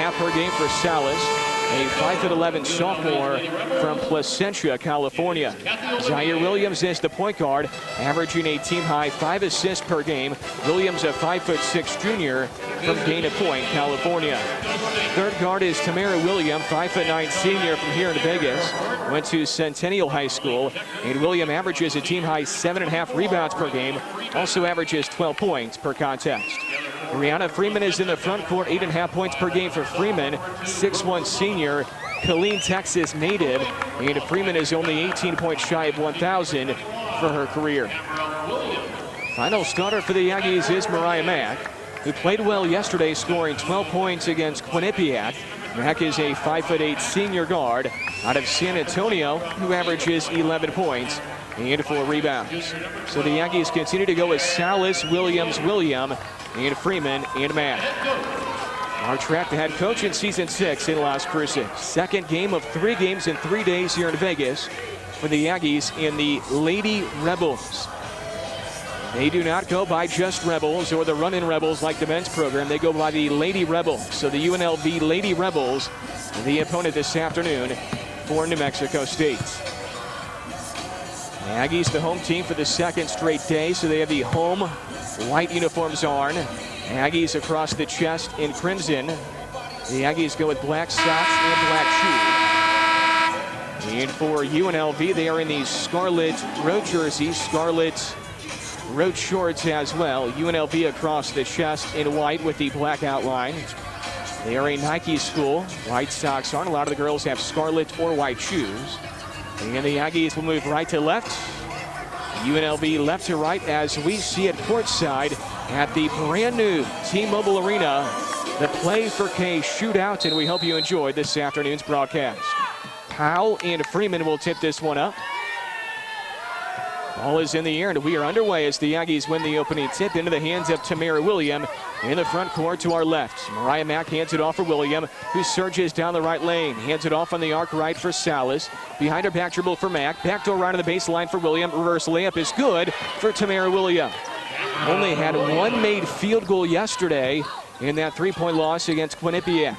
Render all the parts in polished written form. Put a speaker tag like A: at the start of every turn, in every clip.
A: 7.5 per game for Salas, a 5'11" sophomore from Placentia, California. Zaire Williams is the point guard, averaging a team-high 5 assists per game. Williams, a 5'6" junior from Dana Point, California. Third guard is Tamara Williams, 5'9" senior from here in Vegas. Went to Centennial High School, and Williams averages a team-high 7.5 rebounds per game. Also averages 12 points per contest. Brianna Freeman is in the front court, 8.5 points per game for Freeman, 6'1" senior, Killeen, Texas native, and Freeman is only 18 points shy of 1,000 for her career. Final starter for the Aggies is Mariah Mack, who played well yesterday, scoring 12 points against Quinnipiac. Mack is a 5'8" senior guard out of San Antonio, who averages 11 points and 4 rebounds. So the Aggies continue to go with Salas, Williams, and Freeman and Mack. Our track the head coach in season 6 in Las Cruces. Second game of 3 games in 3 days here in Vegas for the Aggies and the Lady Rebels. They do not go by just Rebels or the run-in Rebels like the men's program. They go by the Lady Rebels. So the UNLV Lady Rebels, the opponent this afternoon for New Mexico State. The Aggies, the home team for the second straight day, so they have the home white uniforms on. Aggies across the chest in crimson. The Aggies go with black socks and black shoes. And for UNLV, they are in these scarlet road jerseys, scarlet road shorts as well. UNLV across the chest in white with the black outline. They are a Nike school. White socks on. A lot of the girls have scarlet or white shoes. And the Aggies will move right to left. UNLV left to right as we see it courtside at the brand new T-Mobile Arena, the Play4Kay Shootout, and we hope you enjoyed this afternoon's broadcast. Powell and Freeman will tip this one up. Ball is in the air, and we are underway as the Aggies win the opening tip into the hands of Tamara Williams in the front court to our left. Mariah Mack hands it off for Williams, who surges down the right lane. Hands it off on the arc right for Salas. Behind her back dribble for Mack. Backdoor right on the baseline for Williams. Reverse layup is good for Tamara Williams. Only had one made field goal yesterday in that 3-point loss against Quinnipiac.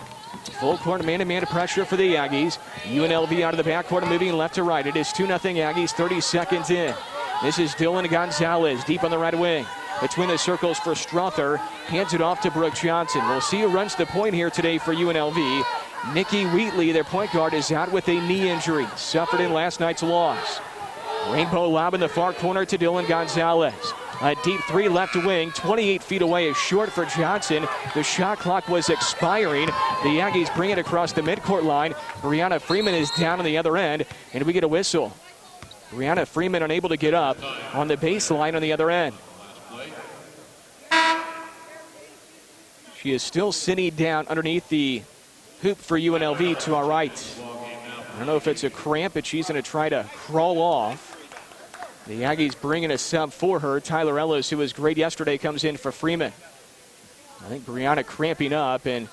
A: Full court man-to-man pressure for the Aggies. UNLV out of the backcourt, moving left to right. It is 2-0 Aggies, 30 seconds in. This is Dylan Gonzalez deep on the right wing. Between the circles for Strother. Hands it off to Brooke Johnson. We'll see who runs the point here today for UNLV. Nikki Wheatley, their point guard, is out with a knee injury. Suffered in last night's loss. Rainbow lob in the far corner to Dylan Gonzalez. A deep 3 left wing, 28 feet away is short for Johnson. The shot clock was expiring. The Aggies bring it across the midcourt line. Brianna Freeman is down on the other end, and we get a whistle. Brianna Freeman unable to get up on the baseline on the other end. She is still sitting down underneath the hoop for UNLV to our right. I don't know if it's a cramp, but she's going to try to crawl off. The Aggies bringing a sub for her. Tyler Ellis, who was great yesterday, comes in for Freeman. I think Brianna cramping up, and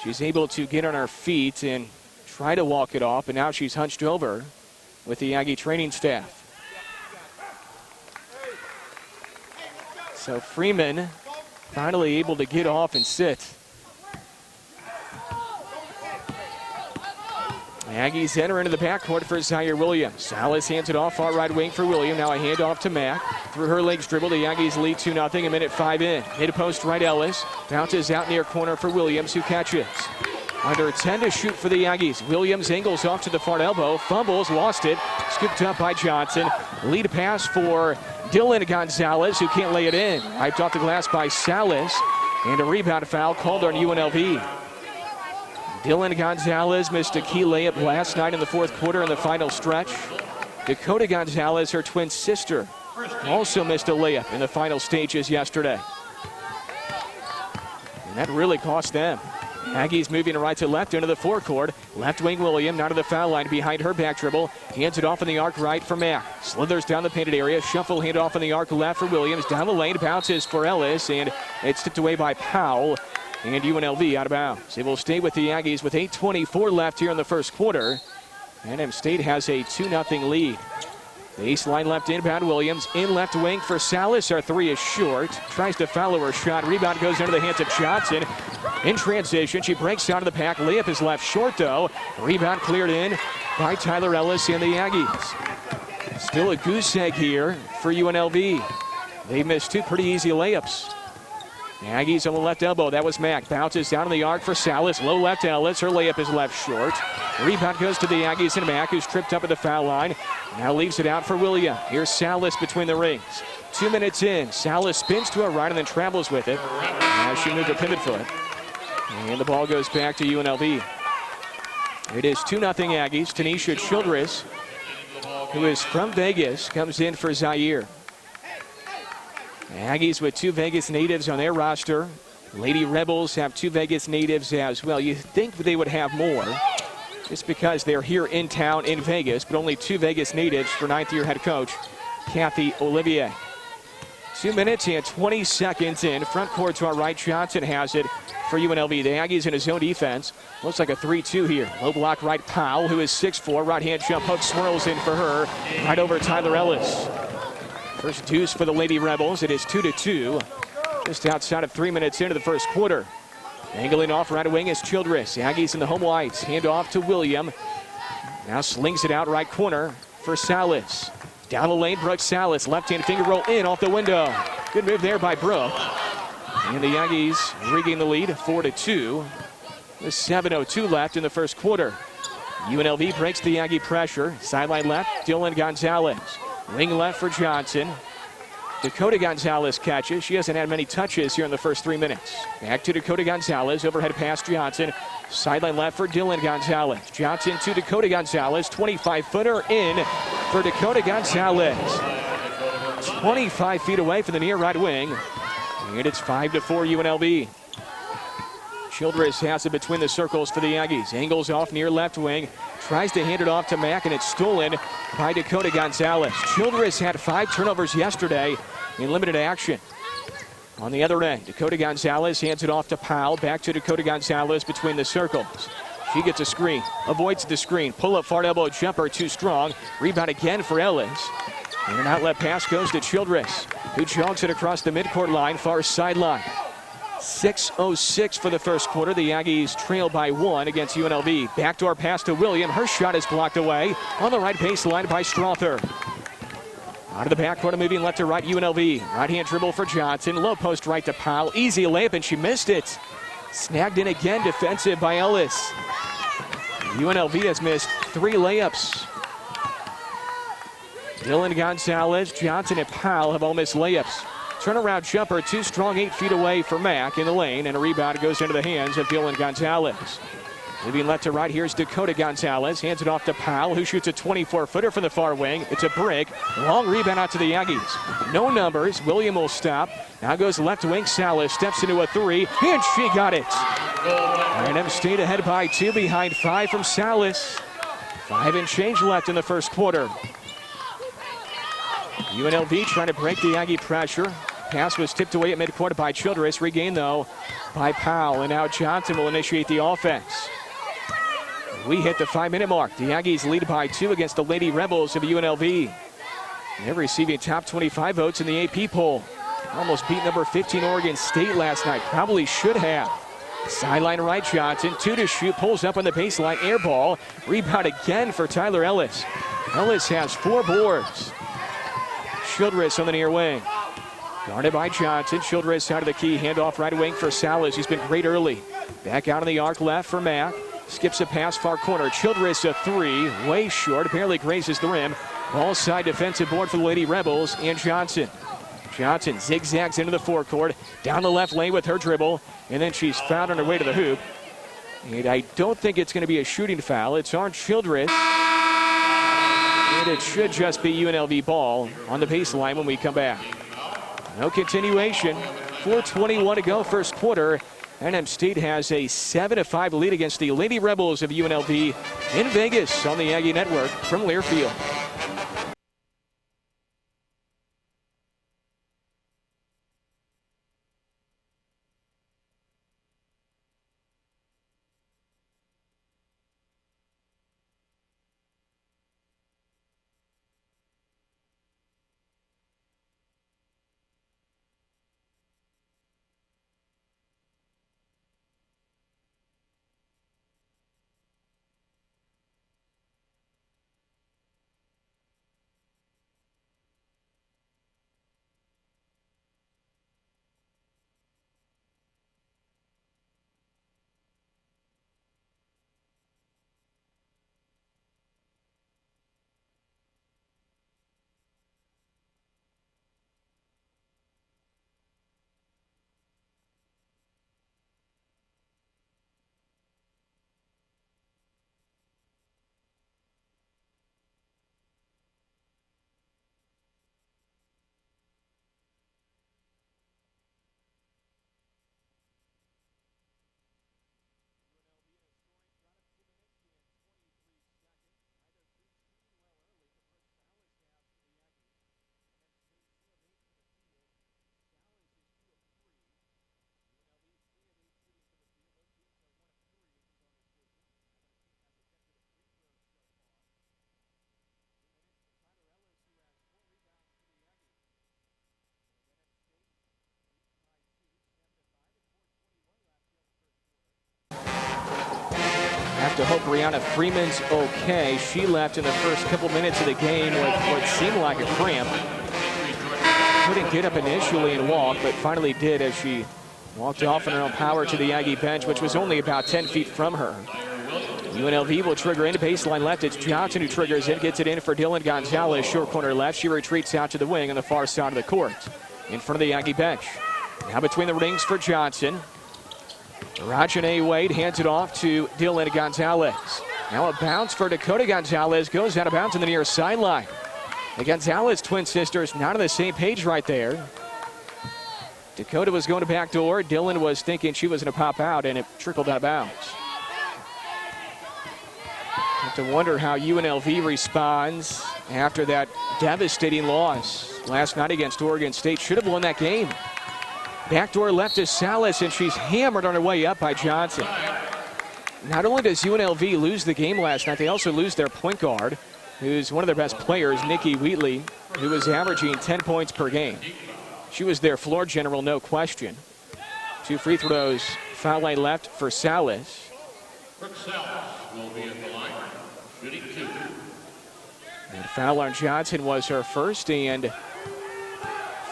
A: she's able to get on her feet and try to walk it off, and now she's hunched over with the Aggie training staff. So Freeman finally able to get off and sit. The Aggies enter into the backcourt for Zaire Williams. Salas hands it off far right wing for Williams. Now a handoff to Mack. Through her legs dribble, the Aggies lead 2-0, a minute 5 in. Mid post right Ellis. Bounces out near corner for Williams, who catches. Under 10 to shoot for the Aggies. Williams angles off to the far elbow. Fumbles, lost it. Scooped up by Johnson. Lead pass for Dylan Gonzalez, who can't lay it in. Wiped off the glass by Salas. And a rebound foul called on UNLV. Dylan Gonzalez missed a key layup last night in the fourth quarter in the final stretch. Dakota Gonzalez, her twin sister, also missed a layup in the final stages yesterday. And that really cost them. Aggies moving right to left into the forecourt. Left wing Williams, now to the foul line behind her back dribble. Hands it off in the arc right for Mack. Slithers down the painted area. Shuffle hand off in the arc left for Williams. Down the lane, bounces for Ellis, and it's tipped away by Powell. And UNLV out of bounds. They will stay with the Aggies with 8:24 left here in the first quarter. A&M State has a 2-0 lead. Baseline left inbound, Williams. In left wing for Salas. Our 3 is short. Tries to follow her shot. Rebound goes into the hands of Johnson. In transition, she breaks out of the pack. Layup is left short, though. Rebound cleared in by Tyler Ellis and the Aggies. Still a goose egg here for UNLV. They missed two pretty easy layups. Aggies on the left elbow. That was Mack. Bounces down to the arc for Salas. Low left to Ellis. Her layup is left short. Rebound goes to the Aggies and Mack, who's tripped up at the foul line. Now leaves it out for William. Here's Salas between the rings. 2 minutes in. Salas spins to her right and then travels with it. Now she moved her pivot foot. And the ball goes back to UNLV. It is 2-0 Aggies. Tanisha Childress, who is from Vegas, comes in for Zaire. Aggies with 2 Vegas natives on their roster. Lady Rebels have 2 Vegas natives as well. You think they would have more just because they're here in town in Vegas, but only 2 Vegas natives for 9th-year head coach Kathy Olivier. 2 minutes and 20 seconds in. Front court to our right. Johnson has it for UNLV. The Aggies in a zone defense. Looks like a 3-2 here. Low block right. Powell, who is 6'4". Right-hand jump hook swirls in for her. Right over Tyler Ellis. First deuce for the Lady Rebels. It is 2-2. Just outside of 3 minutes into the first quarter. Angling off right wing is Childress. Aggies in the home whites. Hand off to William. Now slings it out right corner for Salas. Down the lane, Brooke Salas. Left-hand finger roll in off the window. Good move there by Brooke. And the Aggies regain the lead, 4-2. With 7:02 left in the first quarter. UNLV breaks the Aggie pressure. Sideline left, Dylan Gonzalez. Wing left for Johnson. Dakota Gonzalez catches. She hasn't had many touches here in the first 3 minutes. Back to Dakota Gonzalez. Overhead pass Johnson. Sideline left for Dylan Gonzalez. Johnson to Dakota Gonzalez. 25-footer in for Dakota Gonzalez. 25 feet away from the near right wing. And it's 5-4 UNLV. Childress has it between the circles for the Aggies. Angles off near left wing. Tries to hand it off to Mack, and it's stolen by Dakota Gonzalez. Childress had 5 turnovers yesterday in limited action. On the other end, Dakota Gonzalez hands it off to Powell. Back to Dakota Gonzalez between the circles. She gets a screen, avoids the screen. Pull-up far elbow jumper too strong. Rebound again for Ellis. And an outlet pass goes to Childress, who jogs it across the midcourt line, far sideline. 6:06 for the first quarter. The Aggies trail by 1 against UNLV. Backdoor pass to William. Her shot is blocked away on the right baseline by Strother. Out of the backcourt, moving left to right, UNLV. Right-hand dribble for Johnson. Low post right to Powell. Easy layup, and she missed it. Snagged in again, defensive by Ellis. UNLV has missed 3 layups. Dylan Gonzalez, Johnson, and Powell have all missed layups. Turnaround jumper, too strong, 8 feet away for Mack in the lane, and a rebound goes into the hands of Dylan Gonzalez. Moving left to right, here's Dakota Gonzalez. Hands it off to Powell, who shoots a 24-footer from the far wing. It's a brick. Long rebound out to the Aggies. No numbers. William will stop. Now goes left wing. Salas steps into a 3, and she got it. And M State ahead by 2, behind 5 from Salas. 5 and change left in the first quarter. UNLV trying to break the Aggie pressure. Pass was tipped away at midcourt by Childress. Regained, though, by Powell. And now Johnson will initiate the offense. We hit the 5-minute mark. The Aggies lead by 2 against the Lady Rebels of UNLV. They're receiving top 25 votes in the AP poll. Almost beat number 15 Oregon State last night. Probably should have. Sideline right, Johnson. 2 to shoot. Pulls up on the baseline. Air ball. Rebound again for Tyler Ellis. Ellis has 4 boards. Childress on the near wing. Guarded by Johnson. Childress out of the key. Handoff right wing for Salas. He's been great early. Back out on the arc left for Mack. Skips a pass far corner. Childress a 3. Way short. Barely grazes the rim. Ball side defensive board for the Lady Rebels and Johnson. Johnson zigzags into the forecourt. Down the left lane with her dribble. And then she's fouled on her way to the hoop. And I don't think it's going to be a shooting foul. It's on Childress. And it should just be UNLV ball on the baseline when we come back. No continuation. 4:21 to go first quarter. And M State has a 7-5 lead against the Lady Rebels of UNLV in Vegas on the Aggie Network from Learfield. to hope Brianna Freeman's okay. She left in the first couple minutes of the game with what seemed like a cramp. Couldn't get up initially and walk, but finally did as she walked off in her own power to the Aggie bench, which was only about 10 feet from her. UNLV will trigger into baseline left. It's Johnson who triggers in, gets it in for Dylan Gonzalez, short corner left. She retreats out to the wing on the far side of the court, in front of the Aggie bench. Now between the rings for Johnson. Rajane Wade hands it off to Dylan Gonzalez. Now a bounce for Dakota Gonzalez, goes out of bounds on the near sideline. The Gonzalez twin sisters not on the same page right there. Dakota was going to backdoor. Dylan was thinking she was going to pop out, and it trickled out of bounds. Have to wonder how UNLV responds after that devastating loss last night against Oregon State. Should have won that game. Backdoor left to Salas, and she's hammered on her way up by Johnson. Not only does UNLV lose the game last night, they also lose their point guard, who's one of their best players, Nikki Wheatley, who was averaging 10 points per game. She was their floor general, no question. 2 free throws, foul line left for Salas.
B: Will be at the line, shooting 2.
A: And foul on Johnson was her first, and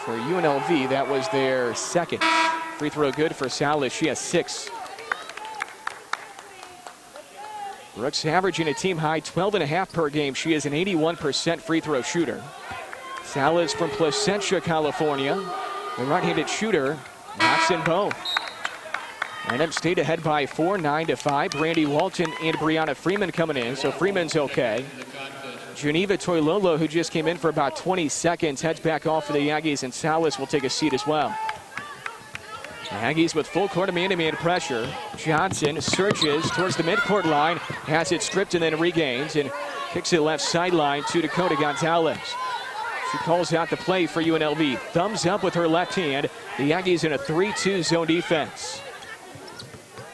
A: for UNLV, that was their second. Free throw good for Salas. She has 6. Brooks averaging a team high 12.5 per game. She is an 81% free throw shooter. Salas from Placentia, California. The right-handed shooter knocks in both. A&M State ahead by 4, 9-5. Brandy Walton and Brianna Freeman coming in, so Freeman's okay. Geneva Toilolo, who just came in for about 20 seconds, heads back off for the Aggies, and Salas will take a seat as well. The Aggies with full court man-to-man pressure. Johnson surges towards the midcourt line, has it stripped and then regains, and kicks it left sideline to Dakota Gonzalez. She calls out the play for UNLV. Thumbs up with her left hand. The Aggies in a 3-2 zone defense.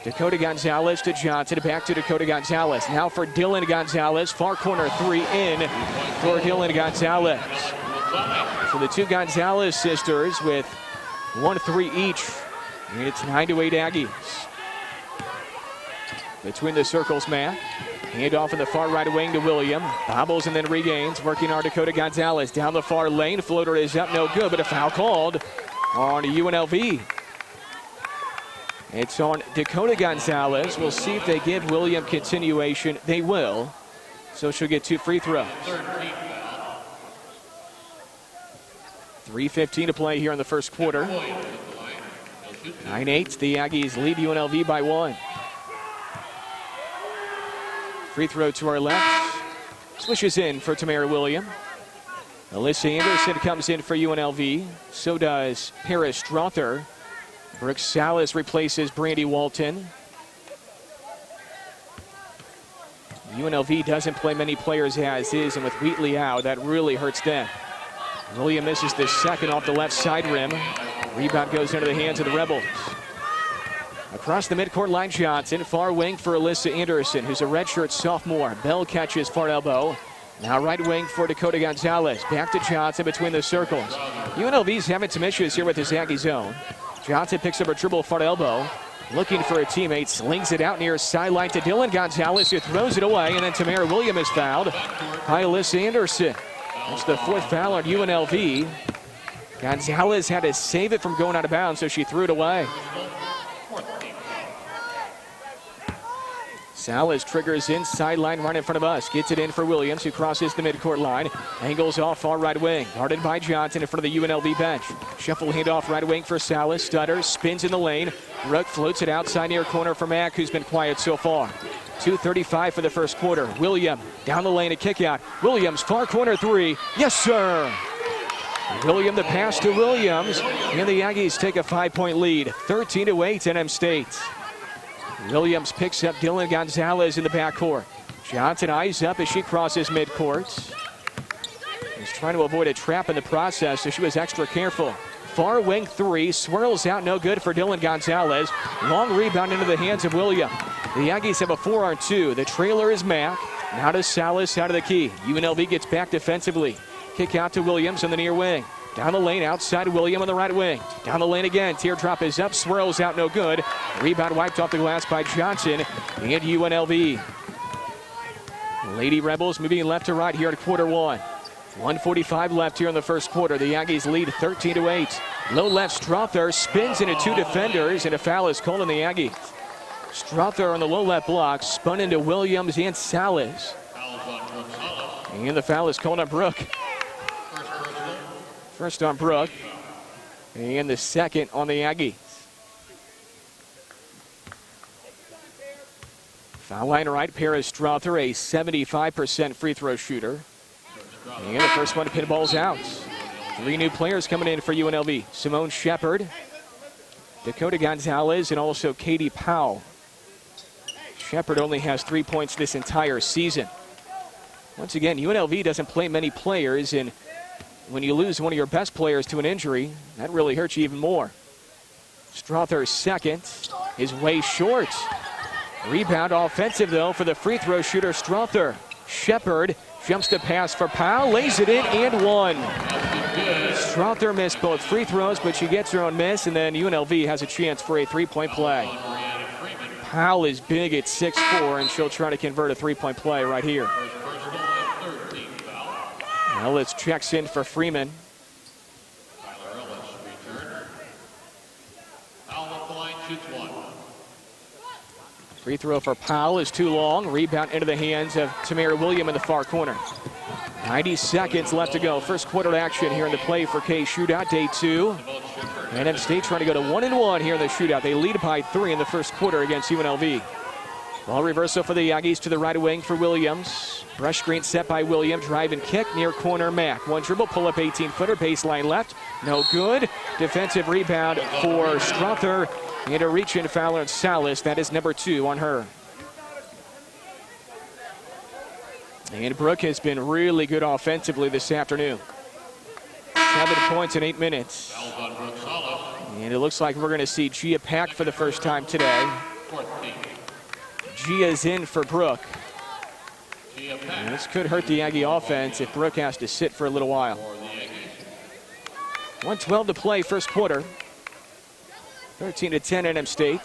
A: Dakota Gonzalez to Johnson, back to Dakota Gonzalez. Now for Dylan Gonzalez, far corner 3 in for Dylan Gonzalez. So the 2 Gonzalez sisters with 1-3 each, and it's 9-8 Aggies. Between the circles, Matt. Hand off in the far right wing to William. Bobbles and then regains, working on Dakota Gonzalez. Down the far lane, floater is up, no good, but a foul called on UNLV. It's on Dakota Gonzalez. We'll see if they give William continuation. They will. So she'll get 2 free throws. 3:15 to play here in the first quarter. 9-8. The Aggies lead UNLV by 1. Free throw to our left. Swishes in for Tamara William. Alyssa Anderson comes in for UNLV. So does Paris Strother. Brooks Salas replaces Brandy Walton. UNLV doesn't play many players as is, and with Wheatley out, that really hurts them. William misses the second off the left side rim. Rebound goes into the hands of the Rebels. Across the midcourt line, Johnson. Far wing for Alyssa Anderson, who's a redshirt sophomore. Bell catches far elbow. Now right wing for Dakota Gonzalez. Back to Johnson between the circles. UNLV's having some issues here with this Aggie zone. Johnson picks up a dribble far elbow. Looking for a teammate. Slings it out near sideline to Dylan Gonzalez, who throws it away. And then Tamara William is fouled by Alyssa Anderson. That's the 4th foul on UNLV. Gonzalez had to save it from going out of bounds, so she threw it away. Salas triggers in, sideline right in front of us. Gets it in for Williams, who crosses the midcourt line. Angles off far right wing. Guarded by Johnson in front of the UNLV bench. Shuffle handoff right wing for Salas. Stutters, spins in the lane. Rook floats it outside near corner for Mack, who's been quiet so far. 2:35 for the first quarter. William down the lane, a kick out. Williams, far corner 3. Yes, sir. William, the pass to Williams. And the Aggies take a 5-point lead. 13-8 A&M State. Williams picks up Dylan Gonzalez in the backcourt. Johnson eyes up as she crosses midcourt. He's trying to avoid a trap in the process, so she was extra careful. Far wing 3, swirls out, no good for Dylan Gonzalez. Long rebound into the hands of William. The Aggies have a 4-on-2. The trailer is Mack. Now to Salas out of the key. UNLV gets back defensively. Kick out to Williams on the near wing. Down the lane, outside William on the right wing. Down the lane again, teardrop is up, swirls out, no good. Rebound wiped off the glass by Johnson and UNLV. Lady Rebels moving left to right here at quarter one. 1:45 left here in the first quarter. The Aggies lead 13-8. Low left, Strother spins into two defenders, and a foul is called on the Aggies. Strother on the low left block, spun into Williams and Salas. And the foul is called on Brooke. First on Brooke, and the second on the Aggies. Foul line right, Paris Strother, a 75% free throw shooter. And the first one pinballs out. 3 new players coming in for UNLV. Simone Shepard, Dakota Gonzalez, and also Katie Powell. Shepard only has 3 points this entire season. Once again, UNLV doesn't play many players, and when you lose one of your best players to an injury, that really hurts you even more. Strother's second is way short. Rebound offensive, though, for the free throw shooter, Strother. Shepard jumps to pass for Powell, lays it in, and one. Strother missed both free throws, but she gets her own miss, and then UNLV has a chance for a three-point play. Powell is big at 6'4", and she'll try to convert a three-point play right here. Ellis checks in for Freeman. Free throw for Powell is too long. Rebound into the hands of Tamara William in the far corner. 90 seconds left to go. First quarter action here in the Play4Kay Shootout, day 2. A&M State trying to go to 1-1 here in the shootout. They lead by 3 in the first quarter against UNLV. Ball reversal for the Aggies to the right wing for Williams. Brush screen set by Williams. Drive and kick near corner Mack. One dribble, pull up 18-footer, baseline left. No good. Defensive rebound for Strother. And a reach-in foul on Salas. That is number 2 on her. And Brooke has been really good offensively this afternoon. 7 points in 8 minutes. And it looks like we're going to see Gia Pack for the first time today. Gia's in for Brooke. And this could hurt the Aggie offense if Brooke has to sit for a little while. 1:12 to play, first quarter. 13-10 A&M State.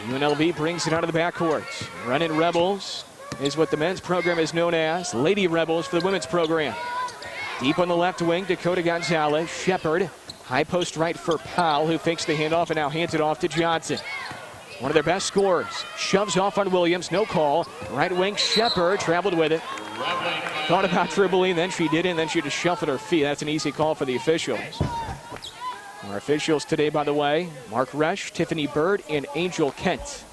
A: UNLV brings it out of the backcourt. Running Rebels is what the men's program is known as. Lady Rebels for the women's program. Deep on the left wing, Dakota Gonzalez. Shepard, high post right for Powell, who fakes the handoff and now hands it off to Johnson. One of their best scorers. Shoves off on Williams, no call. Right wing, Shepard traveled with it. Thought about dribbling, then she didn't, then she just shuffled her feet. That's an easy call for the officials. Our officials today, by the way, Mark Resch, Tiffany Bird, and Angel Kent.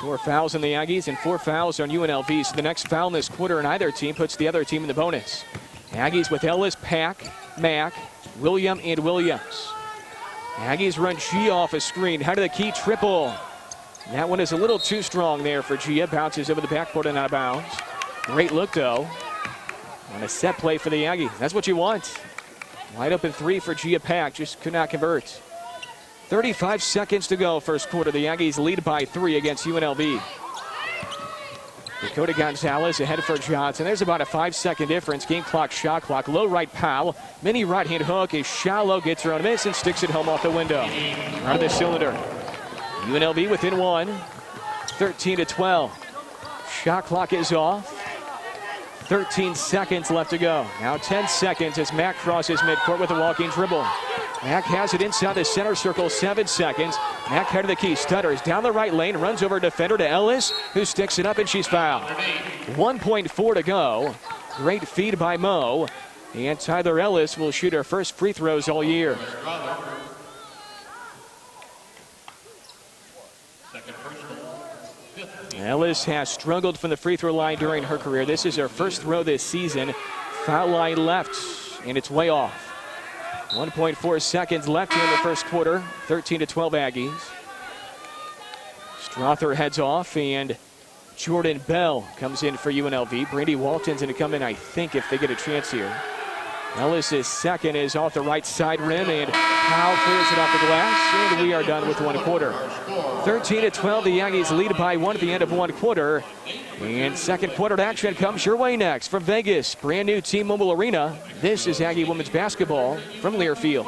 A: 4 fouls on the Aggies and 4 fouls on UNLV. So the next foul in this quarter on either team puts the other team in the bonus. Aggies with Ellis, Pack, Mack, William, and Williams. Aggies run Gia off a screen. Head of the key, triple. That one is a little too strong there for Gia. Bounces over the backboard and out of bounds. Great look, though, on a set play for the Aggies. That's what you want. Wide open 3 for Gia Pack. Just could not convert. 35 seconds to go, first quarter. The Aggies lead by 3 against UNLV. Dakota Gonzalez ahead for Johnson. There's about a 5-second difference. Game clock, shot clock. Low right Powell. Mini right hand hook is shallow. Gets her own miss and sticks it home off the window. Out of the cylinder. UNLV within 1. 13-12. Shot clock is off. 13 seconds left to go. Now 10 seconds as Mack crosses midcourt with a walking dribble. Mack has it inside the center circle, 7 seconds. Mack head of the key, stutters down the right lane, runs over defender to Ellis, who sticks it up, and she's fouled. 1.4 to go. Great feed by Mo. And Tyler Ellis will shoot her first free throws all year. Ellis has struggled from the free throw line during her career. This is her first throw this season. Foul line left, and it's way off. 1.4 seconds left here in the first quarter. 13-12 Aggies. Strother heads off, and Jordan Bell comes in for UNLV. Brandy Walton's going to come in, I think, if they get a chance here. Ellis' second is off the right side rim, and Powell clears it off the glass, and we are done with 1 quarter. 13-12, the Aggies lead by 1 at the end of 1 quarter. And second quarter action comes your way next from Vegas. Brand new T-Mobile Arena. This is Aggie women's basketball from Learfield.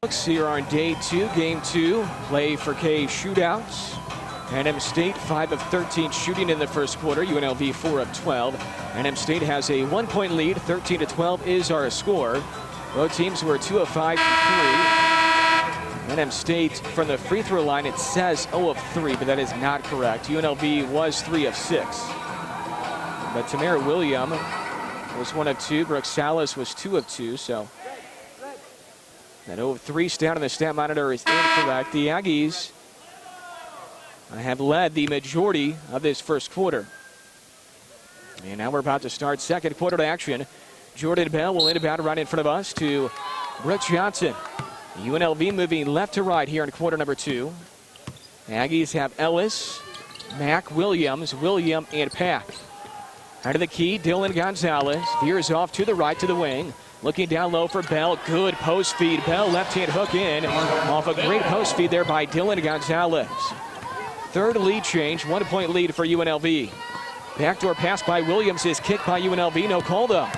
A: Here on day 2, game 2, Play4Kay shootouts. NM State 5 of 13 shooting in the first quarter. UNLV 4 of 12. NM State has a 1-point lead. 13-12 is our score. Both teams were 2 of 5 from 3. NM State from the free throw line, it says 0 of 3, but that is not correct. UNLV was 3 of 6. But Tamara Williams was 1 of 2. Brooke Salas was 2 of 2. So that 0 of 3 stat on the stat monitor is incorrect. The Aggies have led the majority of this first quarter. And now we're about to start second quarter action. Jordan Bell will inbound right in front of us to Brooke Johnson. UNLV moving left to right here in quarter number 2. Aggies have Ellis, Mack, Williams, and Pack. Out of the key, Dylan Gonzalez veers off to the right to the wing. Looking down low for Bell. Good post feed. Bell left-hand hook in. Off a great post feed there by Dylan Gonzalez. Third lead change. 1-point lead for UNLV. Backdoor pass by Williams is kicked by UNLV. No call though.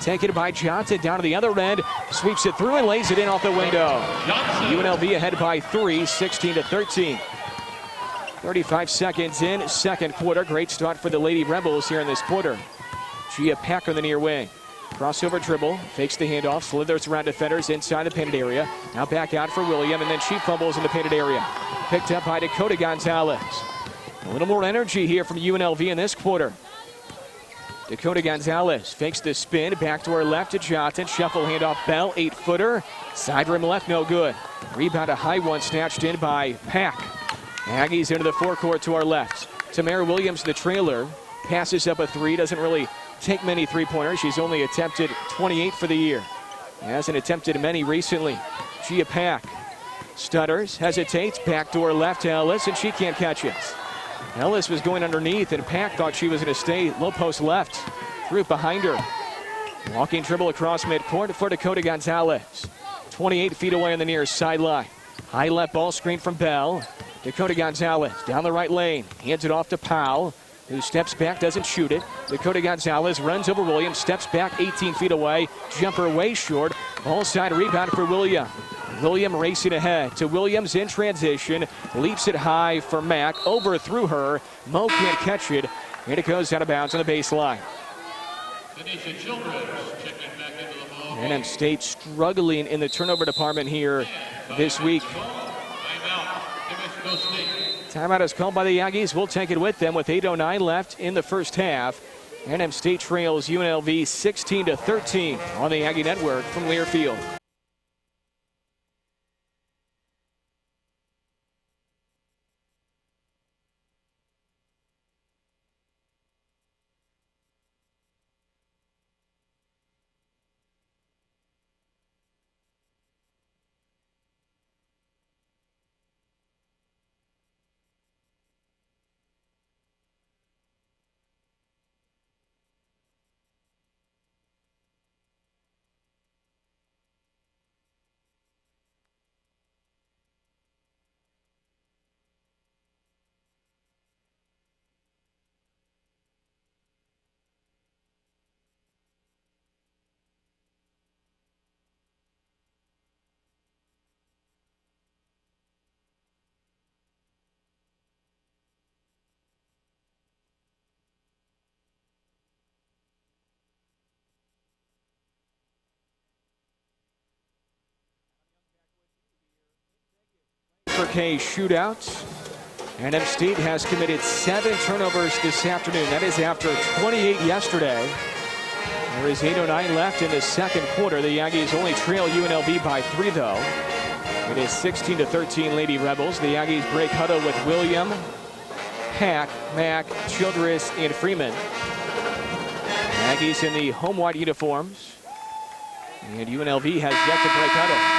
A: Taken by Johnson down to the other end. Sweeps it through and lays it in off the window. UNLV ahead by 3, 16-13. 35 seconds in, second quarter. Great start for the Lady Rebels here in this quarter. Gia Pack on the near wing. Crossover dribble, fakes the handoff, slithers around defenders inside the painted area. Now back out for William, and then she fumbles in the painted area. Picked up by Dakota Gonzalez. A little more energy here from UNLV in this quarter. Dakota Gonzalez fakes the spin, back to her left to Johnson. Shuffle handoff, Bell, 8-footer. Side rim left, no good. Rebound a high one, snatched in by Pack. Aggies into the forecourt to our left. Tamara Williams, the trailer, passes up a 3. Doesn't really take many three-pointers. She's only attempted 28 for the year. Hasn't attempted many recently. Gia Pack stutters, hesitates, backdoor left to Ellis, and she can't catch it. Ellis was going underneath, and Pack thought she was going to stay low post left. Threw it behind her. Walking dribble across midcourt for Dakota Gonzalez. 28 feet away on the near sideline. High left ball screen from Bell. Dakota Gonzalez down the right lane. Hands it off to Powell, who steps back, doesn't shoot it. Dakota Gonzalez runs over Williams, steps back 18 feet away. Jumper way short. Ball side rebound for William. William racing ahead to Williams in transition. Leaps it high for Mack. Overthrew her. Mo can't catch it. And it goes out of bounds on the baseline. NM State struggling in the turnover department here this week. Timeout is called by the Aggies. We'll take it with them with 8:09 left in the first half. NM State trails UNLV 16-13 on the Aggie Network from Learfield. Play4Kay shootouts. NM State has committed 7 turnovers this afternoon. That is after 28 yesterday. There is 8:09 left in the second quarter. The Aggies only trail UNLV by 3 though. It is 16-13 Lady Rebels. The Aggies break huddle with William, Pack, Mack, Childress, and Freeman. Aggies in the home white uniforms. And UNLV has yet to break huddle.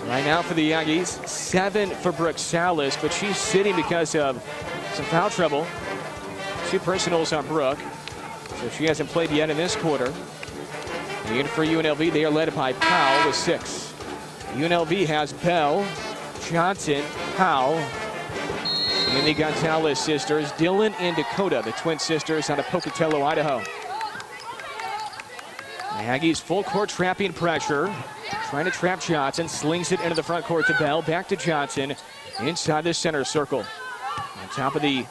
A: Right now for the Aggies, 7 for Brooke Salas, but she's sitting because of some foul trouble. 2 personals on Brooke, so she hasn't played yet in this quarter. And for UNLV, they are led by Powell with 6. UNLV has Bell, Johnson, Powell, and the Gonzalez sisters, Dylan and Dakota, the twin sisters out of Pocatello, Idaho. Aggies full court trapping pressure. Trying to trap Johnson. Slings it into the front court to Bell. Back to Johnson. Inside the center circle. On top of the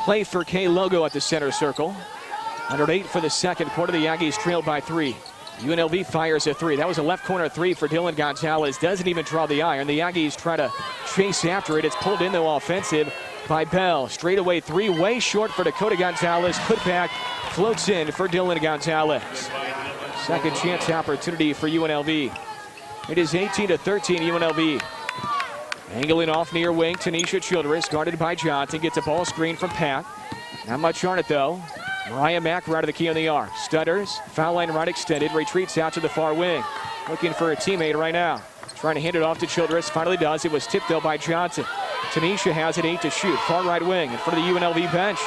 A: Play4Kay logo at the center circle. 108 for the second quarter. The Aggies trailed by 3. UNLV fires a 3. That was a left corner 3 for Dylan Gonzalez. Doesn't even draw the iron. The Aggies try to chase after it. It's pulled in though offensive by Bell. Straightaway 3, way short for Dakota Gonzalez. Put back, floats in for Dylan Gonzalez. Second chance opportunity for UNLV. It is 18-13 UNLV. Angling off near wing, Tanisha Childress, guarded by Johnson. Gets a ball screen from Pat. Not much on it though. Mariah Mack right of the key on the arc. Stutters, foul line right extended, retreats out to the far wing. Looking for a teammate right now. Trying to hand it off to Childress, finally does. It was tipped though by Johnson. Tanisha has it, 8 to shoot. Far right wing in front of the UNLV bench.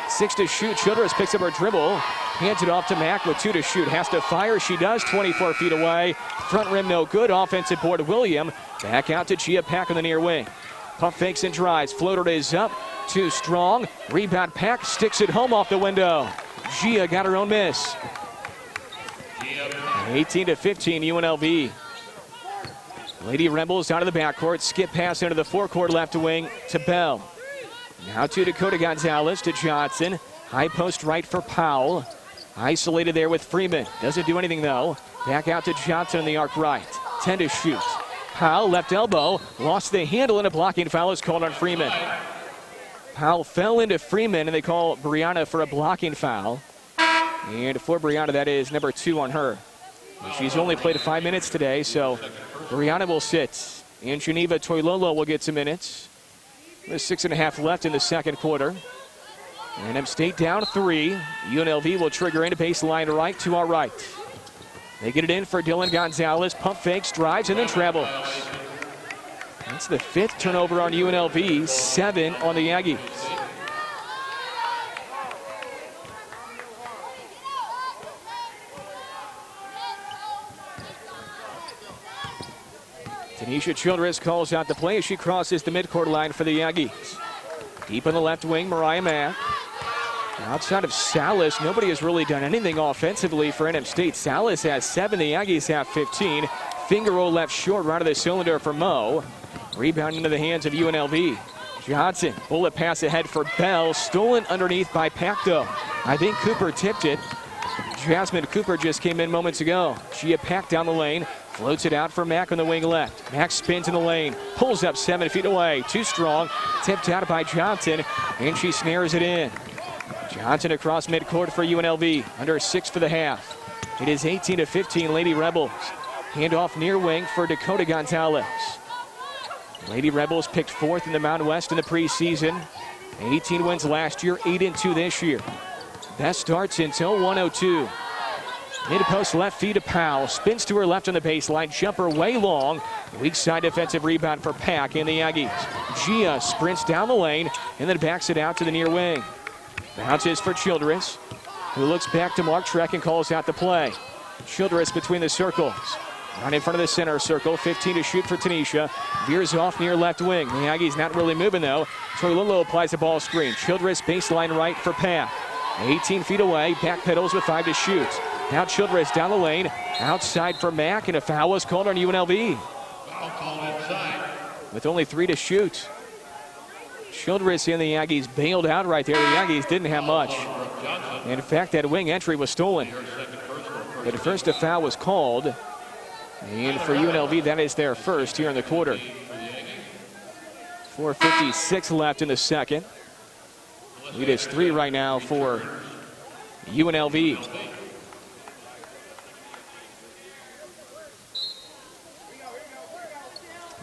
A: 6 to shoot. Childress picks up her dribble. Hands it off to Mack with 2 to shoot. Has to fire. She does. 24 feet away. Front rim no good. Offensive board William. Back out to Gia Pack on the near wing. Pump fakes and drives. Floater is up. Too strong. Rebound Pack. Sticks it home off the window. Gia got her own miss. 18-15 UNLV. Lady Rebels out of the backcourt. Skip pass into the forecourt left wing to Bell. Now to Dakota Gonzalez to Johnson. High post right for Powell. Isolated there with Freeman. Doesn't do anything though. Back out to Johnson on the arc right. 10 to shoot. Powell left elbow. Lost the handle and a blocking foul is called on Freeman. Powell fell into Freeman and they call Brianna for a blocking foul. And for Brianna, that is number 2 on her. She's only played 5 minutes today, so Brianna will sit. And Geneva Toilolo will get some minutes. There's 6.5 left in the second quarter. And M State down 3. UNLV will trigger into baseline right to our right. They get it in for Dylan Gonzalez. Pump fakes, drives, and then travels. That's the 5th turnover on UNLV, 7 on the Aggies. Tanisha Childress calls out the play as she crosses the midcourt line for the Aggies. Deep on the left wing, Mariah Mack. Outside of Salas, nobody has really done anything offensively for NM State. Salas has 7, the Aggies have 15. Finger roll left short, right of the cylinder for Mo. Rebound into the hands of UNLV. Johnson, bullet pass ahead for Bell. Stolen underneath by Pacto. I think Cooper tipped it. Jasmine Cooper just came in moments ago. Gia Pack down the lane. Floats it out for Mack on the wing left. Mack spins in the lane. Pulls up 7 feet away. Too strong. Tipped out by Johnson. And she snares it in. Johnson across midcourt for UNLV. Under 6 for the half. It is 18-15 Lady Rebels. Handoff near wing for Dakota Gonzalez. Lady Rebels picked 4th in the Mountain West in the preseason. 18 wins last year, 8-2 this year. Best starts until 102. Mid post left feed to Powell. Spins to her left on the baseline. Jumper way long. Weak side defensive rebound for Pack and the Aggies. Gia sprints down the lane and then backs it out to the near wing. Bounces for Childress, who looks back to Mark Trek and calls out the play. Childress between the circles. Right in front of the center circle. 15 to shoot for Tanisha. Veers off near left wing. The Aggies not really moving though. Toilolo applies a ball screen. Childress baseline right for Pack. 18 feet away. Back pedals with 5 to shoot. Now Childress down the lane. Outside for Mack, and a foul was called on UNLV.
B: Foul called inside.
A: With only 3 to shoot. Childress and the Aggies bailed out right there. The Aggies didn't have much. And in fact, that wing entry was stolen. But at first a foul was called. And for UNLV, that is their first here in the quarter. 4:56 left in the second. Lead is 3 right now for UNLV.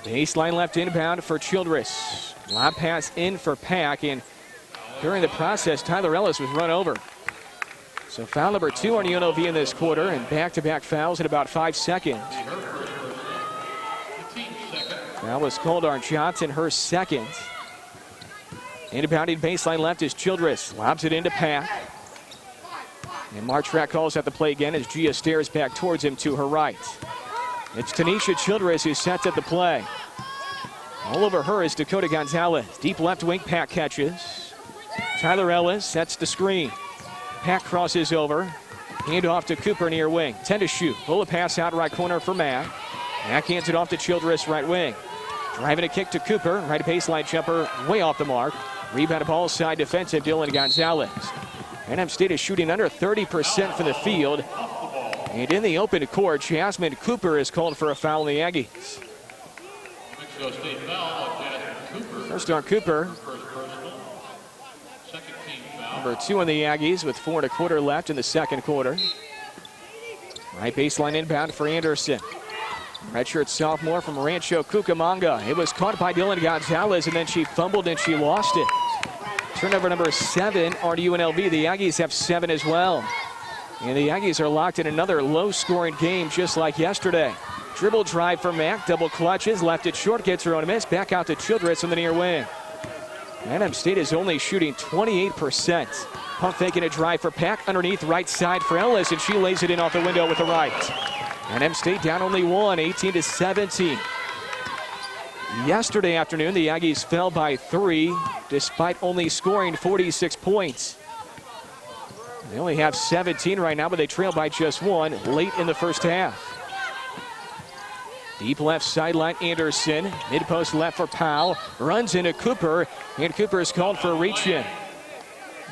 A: Baseline left inbound for Childress. Lob pass in for Pack, and during the process, Tyler Ellis was run over. So foul number 2 on UNLV in this quarter, and back-to-back fouls in about 5 seconds. That was called on Johnson, her second. Inbounding baseline left is Childress. Lobs it into Pack. And Martrak calls out the play again as Gia stares back towards him to her right. It's Tanisha Childress who sets up the play. All over her is Dakota Gonzalez. Deep left wing, Pack catches. Tyler Ellis sets the screen. Pack crosses over. Hand off to Cooper near wing. 10 to shoot. Bullet pass out right corner for Mack. Mack hands it off to Childress right wing. Driving a kick to Cooper. Right baseline jumper way off the mark. Rebound ball side defensive. Dylan Gonzalez. NM State is shooting under 30% from the field. And in the open court, Jasmine Cooper is called for a foul in the Aggies. First on Cooper. Number 2 on the Aggies with 4 1/4 left in the second quarter. Right baseline inbound for Anderson. Redshirt sophomore from Rancho Cucamonga. It was caught by Dylan Gonzalez, and then she fumbled and she lost it. Turnover number 7 on UNLV. The Aggies have 7 as well. And the Aggies are locked in another low-scoring game just like yesterday. Dribble drive for Mack, double clutches, left it short, gets her own miss, back out to Childress on the near wing. NM State is only shooting 28%. Pump faking a drive for Pack underneath right side for Ellis, and she lays it in off the window with the right. NM State down only 1, 18-17. Yesterday afternoon, the Aggies fell by 3, despite only scoring 46 points. They only have 17 right now, but they trail by just 1 late in the first half. Deep left sideline, Anderson. Mid-post left for Powell. Runs into Cooper, and Cooper is called for a reach-in.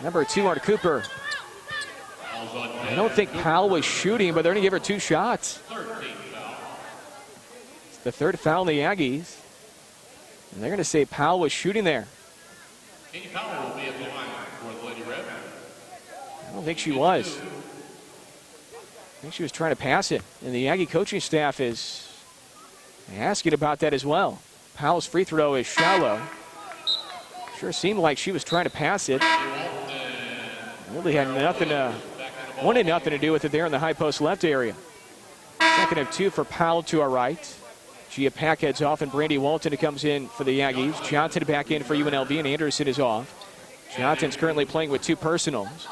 A: Number 2 on Cooper. I don't think Powell was shooting, but they're going to give her 2 shots. It's the 3rd foul in the Aggies. And they're going to say Powell was shooting there.
B: Powell will be at the line for the Lady Red.
A: I don't think she was. I think she was trying to pass it. And the Aggie coaching staff is asking about that as well. Powell's free throw is shallow. Sure seemed like she was trying to pass it. Really had wanted nothing to do with it there in the high post left area. 2nd of 2 for Powell to our right. Gia Pack heads off, and Brandy Walton comes in for the Aggies. Johnson back in for UNLV, and Anderson is off. Johnson's currently playing with 2 personals.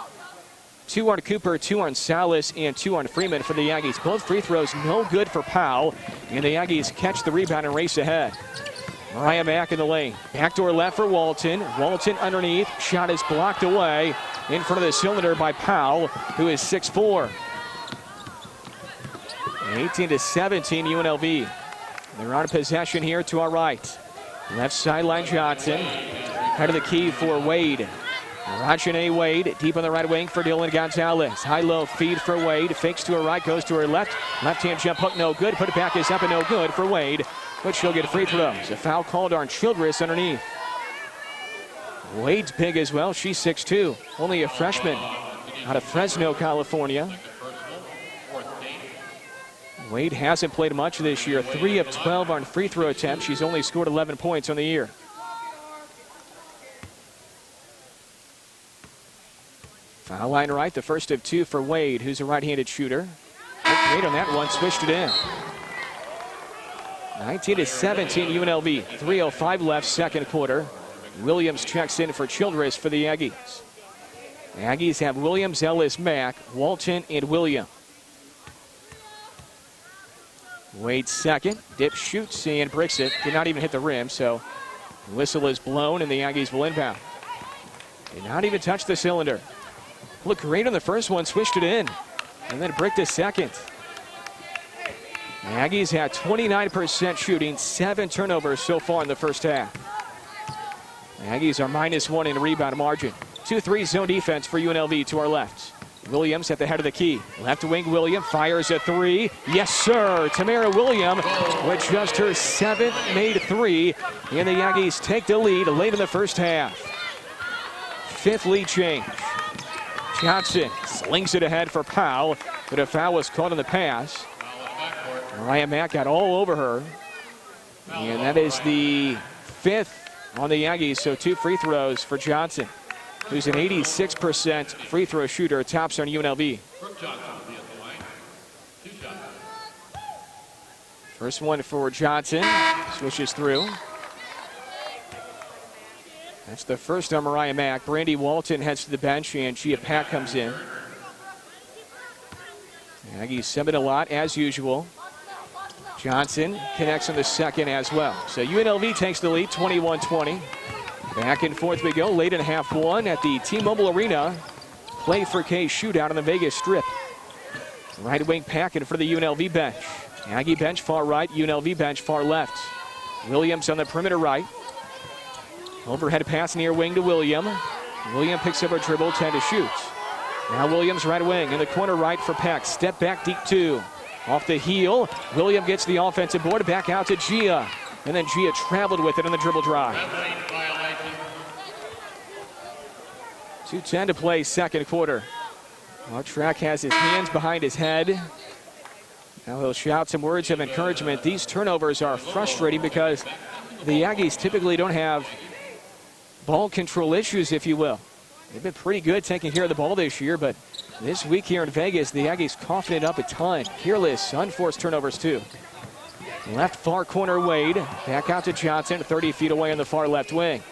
A: 2 on Cooper, 2 on Salas, and 2 on Freeman for the Aggies. Both free throws no good for Powell, and the Aggies catch the rebound and race ahead. Mariah Mack in the lane. Backdoor left for Walton. Walton underneath. Shot is blocked away in front of the cylinder by Powell, who is 6'4". 18-17 UNLV. They're on possession here to our right. Left sideline Johnson. Head of the key for Wade. Rajane Wade deep on the right wing for Dylan Gonzalez. High-low feed for Wade. Fakes to her right, goes to her left. Left-hand jump hook, no good. Put it back is up and no good for Wade. But she'll get free throws. A foul called on Childress underneath. Wade's big as well. She's 6'2". Only a freshman out of Fresno, California. Wade hasn't played much this year. 3 of 12 on free throw attempts. She's only scored 11 points on the year. Foul line right, the 1st of 2 for Wade, who's a right-handed shooter. Great on that one, swished it in. 19-17 UNLV, 3:05 left, second quarter. Williams checks in for Childress for the Aggies. The Aggies have Williams, Ellis, Mack, Walton, and William. Wade second, dip, shoots, and bricks it. Did not even hit the rim, so the whistle is blown, and the Aggies will inbound. Did not even touch the cylinder. Looked great on the first one, swished it in, and then bricked the second. The Aggies had 29% shooting, 7 turnovers so far in the first half. The Aggies are -1 in rebound margin. 2-3 zone defense for UNLV to our left. Williams at the head of the key. Left wing William fires a 3. Yes, sir. Tamara William with just her 7th made 3. And the Aggies take the lead late in the first half. 5th lead change. Johnson slings it ahead for Powell, but a foul was caught on the pass. Mariah Mack got all over her. And that is the 5th on the Aggies, so 2 free throws for Johnson, who's an 86% free throw shooter, tops on UNLV. First one for Johnson, swishes through. That's the first on Mariah Mack. Brandy Walton heads to the bench, and Gia Pack comes in. Aggies subbing a lot, as usual. Johnson connects on the second as well. So UNLV takes the lead, 21-20. Back and forth we go, late in half one at the T-Mobile Arena. Play4Kay Shootout on the Vegas Strip. Right wing Pack in for the UNLV bench. Aggie bench far right, UNLV bench far left. Williams on the perimeter right. Overhead pass near wing to William. William picks up a dribble, 10 to shoot. Now Williams right wing in the corner right for Pack. Step back deep 2. Off the heel, William gets the offensive board, back out to Gia. And then Gia traveled with it on the dribble drive. 2:10 to play, second quarter. Track has his hands behind his head. Now he'll shout some words of encouragement. These turnovers are frustrating because the Aggies typically don't have ball control issues, if you will. They've been pretty good taking care of the ball this year, but this week here in Vegas, the Aggies coughing it up a ton. Careless, unforced turnovers too. Left far corner, Wade. Back out to Johnson, 30 feet away on the far left wing.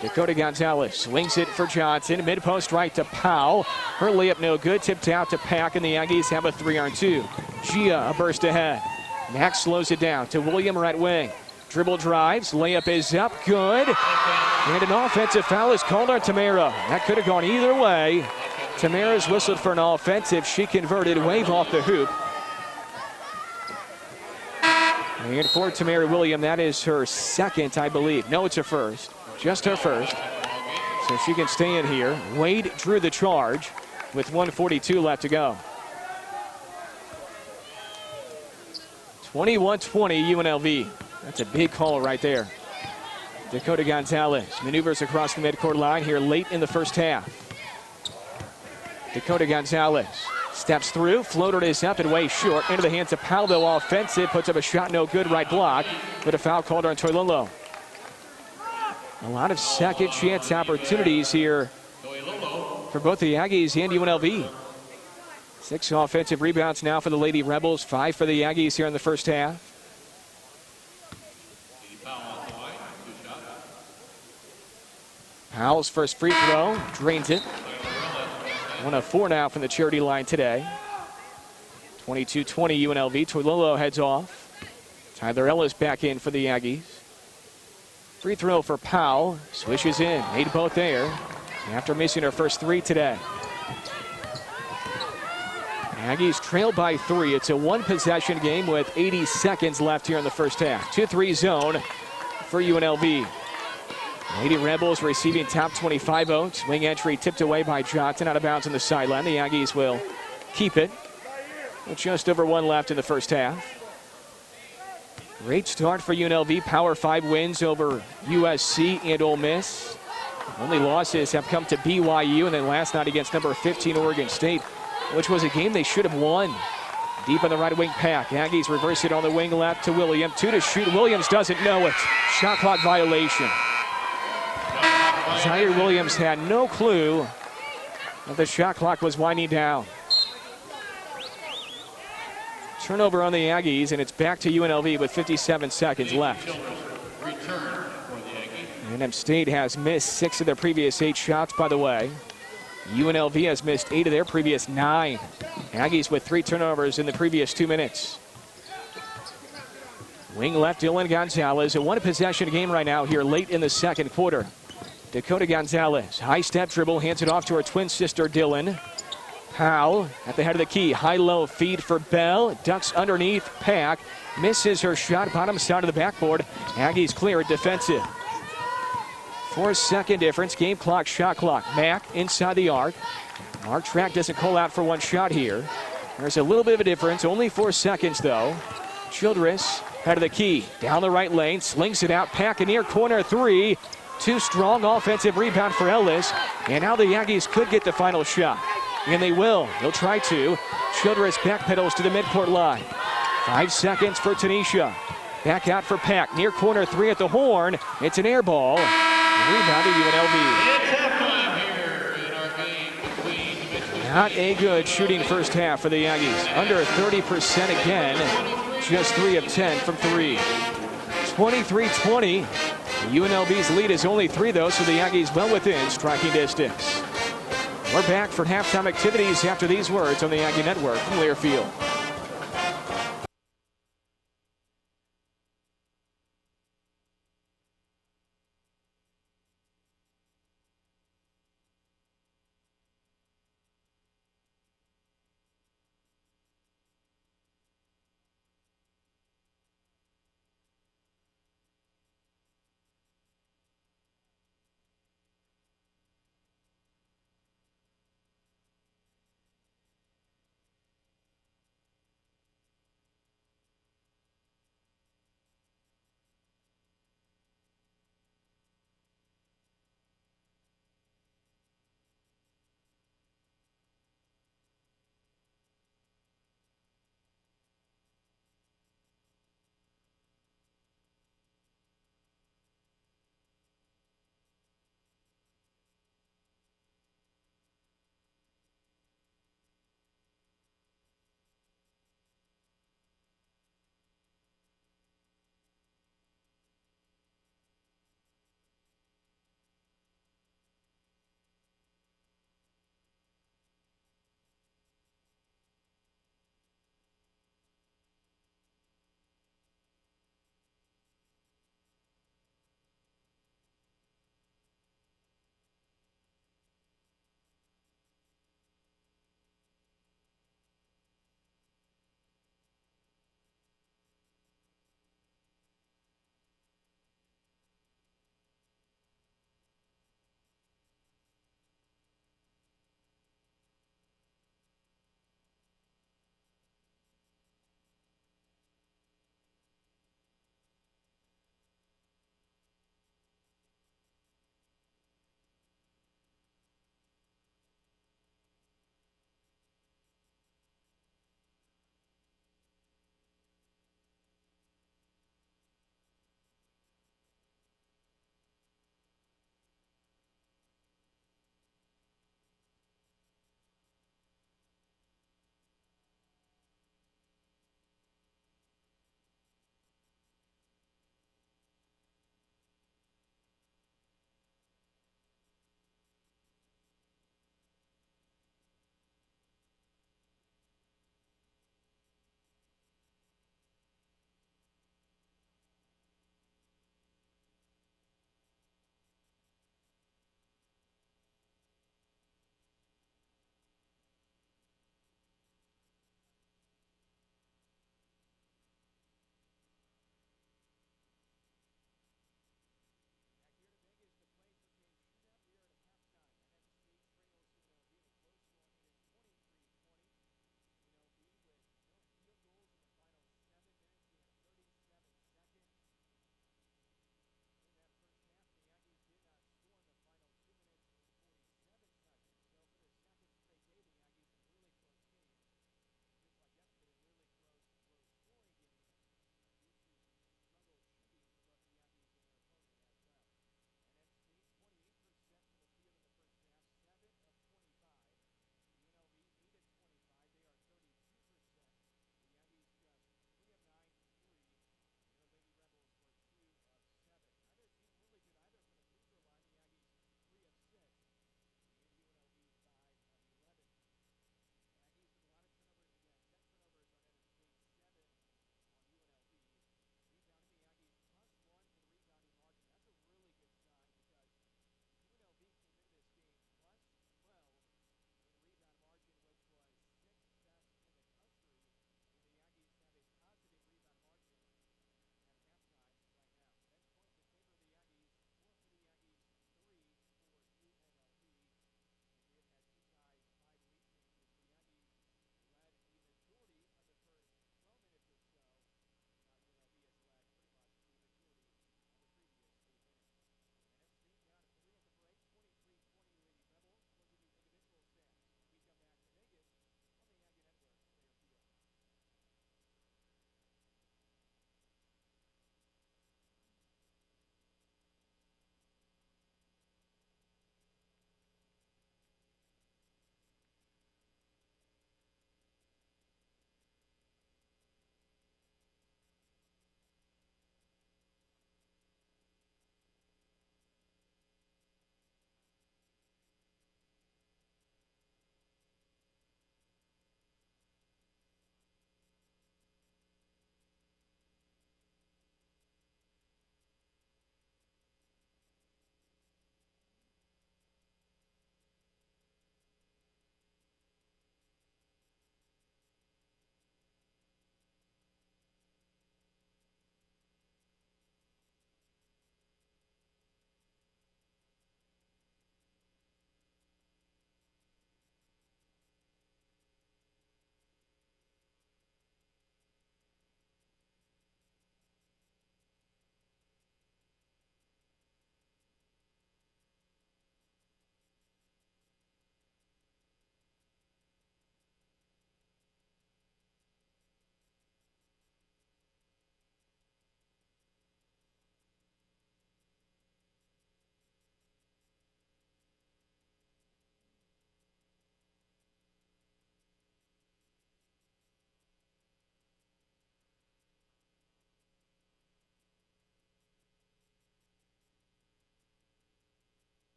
A: Dakota Gonzalez swings it for Johnson. Mid-post right to Powell. Her layup no good. Tipped out to Pack, and the Aggies have a 3-on-2. Gia a burst ahead. Max slows it down to William right wing. Dribble drives. Layup is up. Good. And an offensive foul is called on Tamara. That could have gone either way. Tamara's whistled for an offensive. She converted. Wave off the hoop. And for Tamara William, that is her second, I believe. No, it's her first. Just her first. So she can stay in here. Wade drew the charge with 1:42 left to go. 21-20 UNLV. That's a big call right there. Dakota Gonzalez maneuvers across the midcourt line here late in the first half. Dakota Gonzalez steps through. Floater is up and way short. Into the hands of Powell, though, offensive. Puts up a shot, no good, right block. But a foul called on Toilolo. A lot of second chance opportunities here for both the Aggies and UNLV. 6 offensive rebounds now for the Lady Rebels. 5 for the Aggies here in the first half. Powell's first free throw, drains it. 1 of 4 now from the charity line today. 22-20 UNLV. Toilolo heads off. Tyler Ellis back in for the Aggies. Free throw for Powell. Swishes in. Made both there after missing her first 3 today. Aggies trail by 3. It's a 1-possession game with 80 seconds left here in the first half. 2-3 zone for UNLV. Lady Rebels receiving top 25 votes. Wing entry tipped away by Johnson, out of bounds on the sideline. The Aggies will keep it with just over 1 left in the first half. Great start for UNLV. Power 5 wins over USC and Ole Miss. Only losses have come to BYU and then last night against number 15 Oregon State, which was a game they should have won. Deep on the right wing Pack. Aggies reverse it on the wing left to William. 2 to shoot. Williams doesn't know it. Shot clock violation. Zaire Williams had no clue that the shot clock was winding down. Turnover on the Aggies, and it's back to UNLV with 57 seconds left. A&M State has missed 6 of their previous 8 shots, by the way. UNLV has missed 8 of their previous 9. Aggies with 3 turnovers in the previous 2 minutes. Wing left, Dylan Gonzalez. A 1-possession game right now here late in the second quarter. Dakota Gonzalez, high step dribble, hands it off to her twin sister, Dylan. Powell at the head of the key. High-low feed for Bell. Ducks underneath. Pack misses her shot. Bottom side of the backboard. Aggies clear it defensive. 4-second difference. Game clock, shot clock. Mack inside the arc. Mark Track doesn't call out for 1 shot here. There's a little bit of a difference. Only 4 seconds, though. Childress, head of the key. Down the right lane. Slings it out. Pack a near corner 3. Too strong. Offensive rebound for Ellis. And now the Aggies could get the final shot. And they will. They'll try to. Childress backpedals to the midcourt line. 5 seconds for Tanisha. Back out for Pack. Near corner 3 at the horn. It's an air ball. Rebound to UNLV. Not a good shooting first half for the Aggies. Under 30% again. Just 3 of 10 from 3. 23-20. UNLV's lead is only 3, though, so the Aggies well within striking distance. We're back for halftime activities after these words on the Aggie Network from Learfield.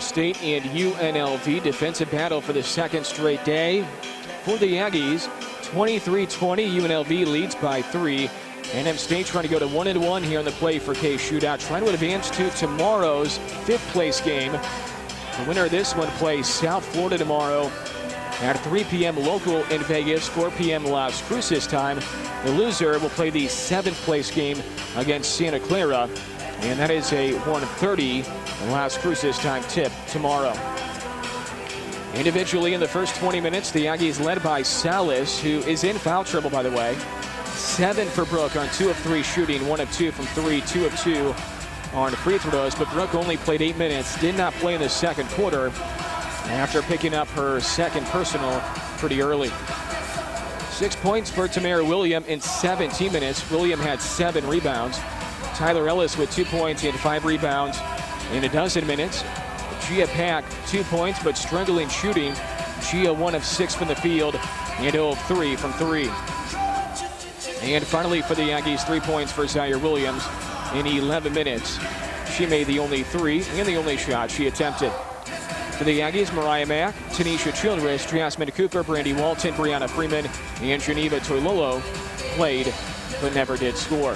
A: State and UNLV defensive battle for the second straight day. For the Aggies, 23-20, UNLV leads by 3. A&M State trying to go to 1-1 here in the Play4Kay Shootout, trying to advance to tomorrow's 5th place game. The winner of this one plays South Florida tomorrow at 3 p.m. local in Vegas, 4 p.m. Las Cruces time. The loser will play the 7th place game against Santa Clara, and that is a 1:30 Las Cruces time tip tomorrow. Individually in the first 20 minutes, the Aggies led by Salas, who is in foul trouble, by the way. 7 for Brooke on 2 of 3 shooting, 1 of 2 from 3, 2 of 2 on free throws. But Brooke only played 8 minutes, did not play in the second quarter after picking up her second personal pretty early. 6 points for Tamara William in 17 minutes. William had 7 rebounds. Tyler Ellis with 2 points and 5 rebounds in a dozen minutes. Gia Pack, 2 points, but struggling shooting. Gia 1 of 6 from the field and 0 of 3 from 3. And finally for the Aggies, 3 points for Zaire Williams in 11 minutes. She made the only 3 and the only shot she attempted. For the Aggies, Mariah Mack, Tanisha Childress, Jasmine Cooper, Brandy Walton, Brianna Freeman, and Geneva Toilolo played but never did score.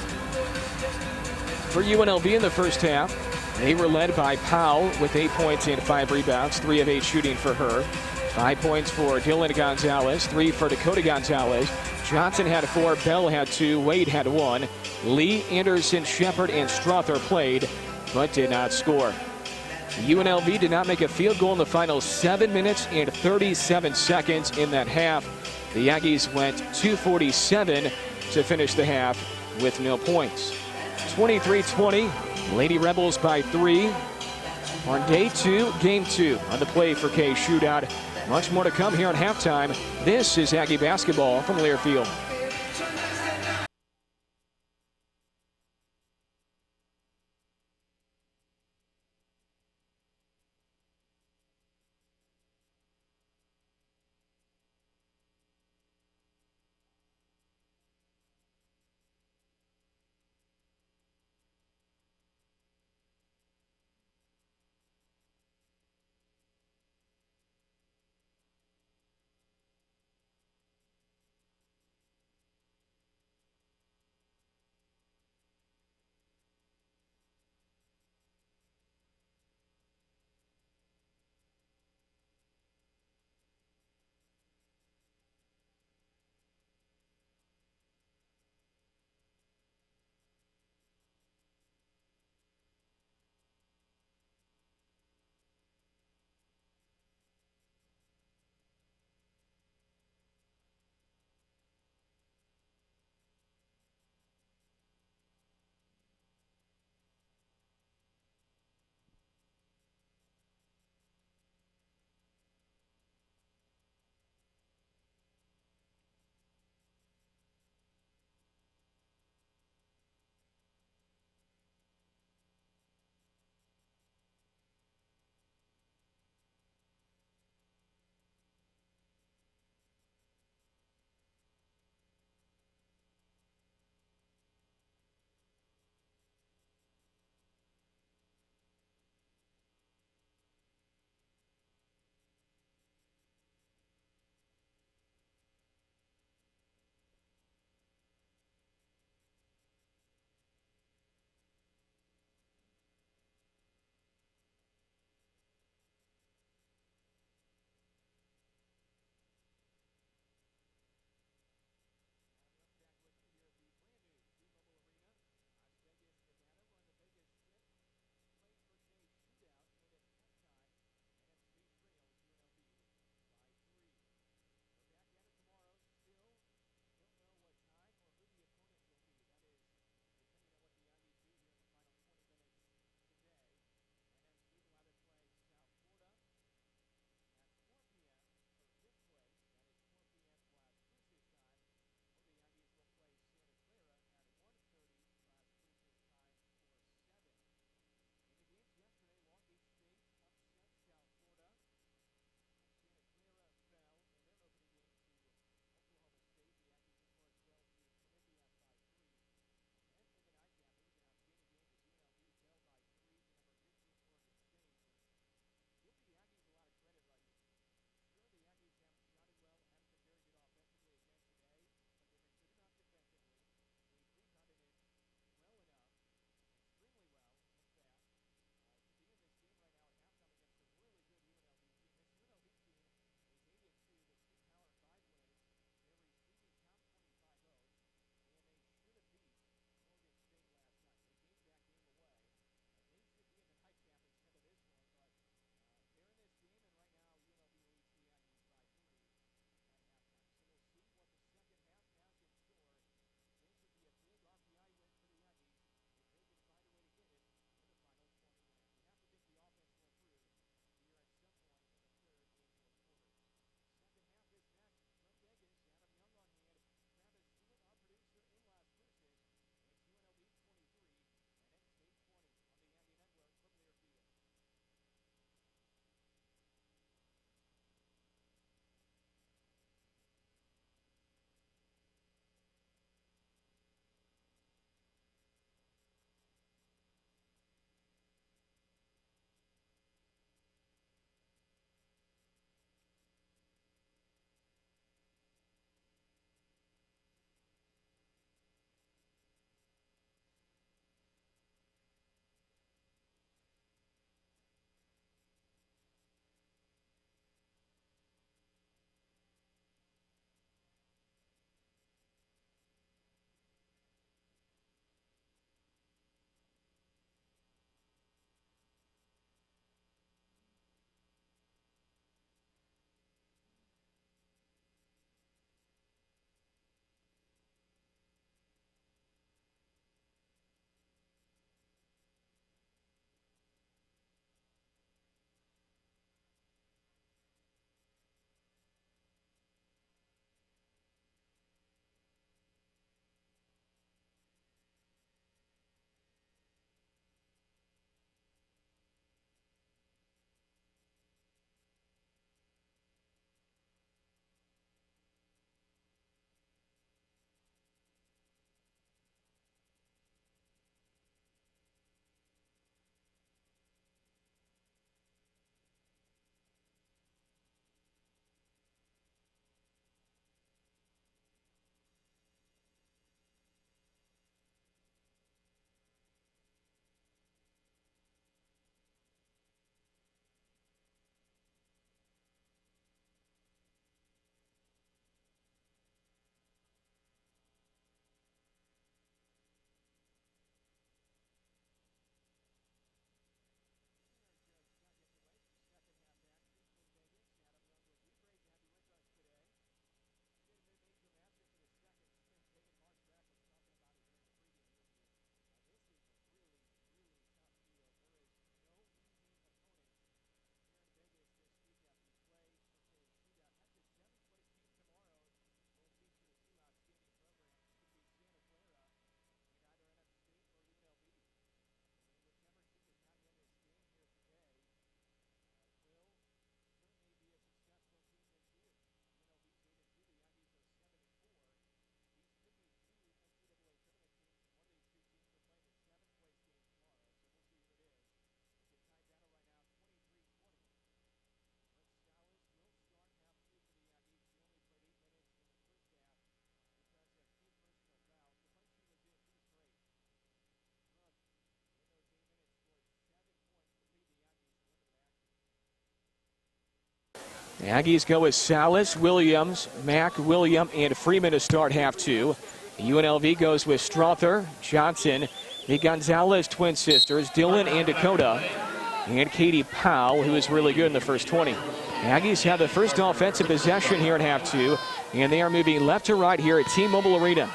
A: For UNLV in the first half, they were led by Powell with 8 points and 5 rebounds, 3 of 8 shooting for her. 5 points for Dylan Gonzalez, 3 for Dakota Gonzalez. Johnson had 4, Bell had 2, Wade had 1. Lee, Anderson, Shepard, and Strother played, but did not score. UNLV did not make a field goal in the final 7 minutes and 37 seconds in that half. The Aggies went 2:47 to finish the half with no points. 23-20, Lady Rebels by 3 on day 2, game 2 on the Play4Kay Shootout. Much more to come here at halftime. This is Aggie basketball from Learfield. The Aggies go with Salas, Williams, Mack, William, and Freeman to start half two. UNLV goes with Strother, Johnson, the Gonzalez twin sisters, Dylan and Dakota, and Katie Powell, who is really good in the first 20. The Aggies have the first offensive possession here in half two, and they are moving left to right here at T-Mobile Arena.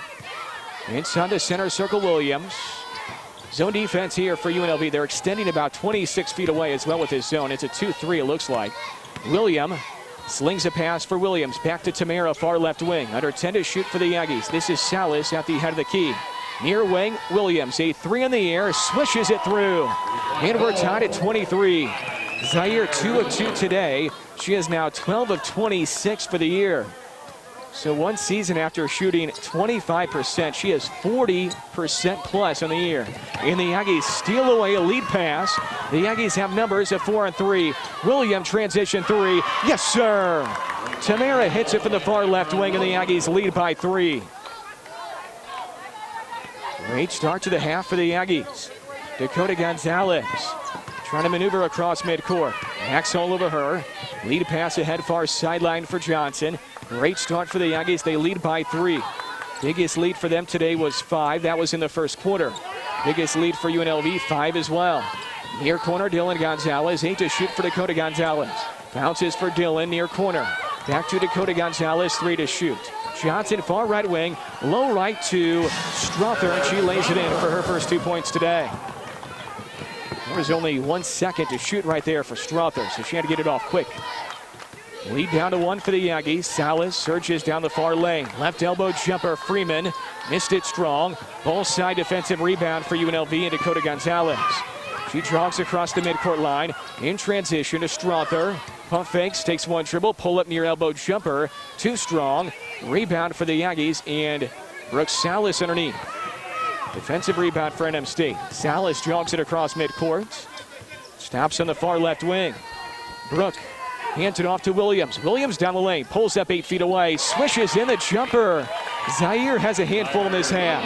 A: Inside the center circle, Williams. Zone defense here for UNLV. They're extending about 26 feet away as well with his zone. It's a 2-3, it looks like. William slings a pass for Williams. Back to Tamara, far left wing. Under 10 to shoot for the Aggies. This is Salas at the head of the key. Near wing, Williams. A three in the air, swishes it through. And we're tied at 23. Zaire 2 of 2 today. She is now 12 of 26 for the year. So one season after shooting 25%, she is 40% plus on the year. And the Aggies steal away a lead pass. The Aggies have numbers at 4 and 3. William transition three. Yes, sir. Tamara hits it from the far left wing, and the Aggies lead by 3. Great start to the half for the Aggies. Dakota Gonzalez trying to maneuver across midcourt. Max all over her. Lead pass ahead far sideline for Johnson. Great start for the Aggies. They lead by 3. Biggest lead for them today was 5. That was in the first quarter. Biggest lead for UNLV, 5 as well. Near corner, Dylan Gonzalez. 8 to shoot for Dakota Gonzalez. Bounces for Dylan, near corner. Back to Dakota Gonzalez, 3 to shoot. Johnson, far right wing, low right to Strother, and she lays it in for her first 2 points today. There was only 1 second to shoot right there for Strother, so she had to get it off quick. Lead down to 1 for the Aggies. Salas surges down the far lane. Left elbow jumper, Freeman. Missed it strong. Ball side defensive rebound for UNLV and Dakota Gonzalez. She jogs across the midcourt line. In transition to Strother. Pump fakes, takes 1 dribble. Pull up near elbow jumper. Too strong. Rebound for the Aggies and Brooke Salas underneath. Defensive rebound for NM State. Salas jogs it across midcourt. Stops on the far left wing. Brooke hands it off to Williams. Williams down the lane, pulls up 8 feet away, swishes in the jumper. Zaire has a handful in this half.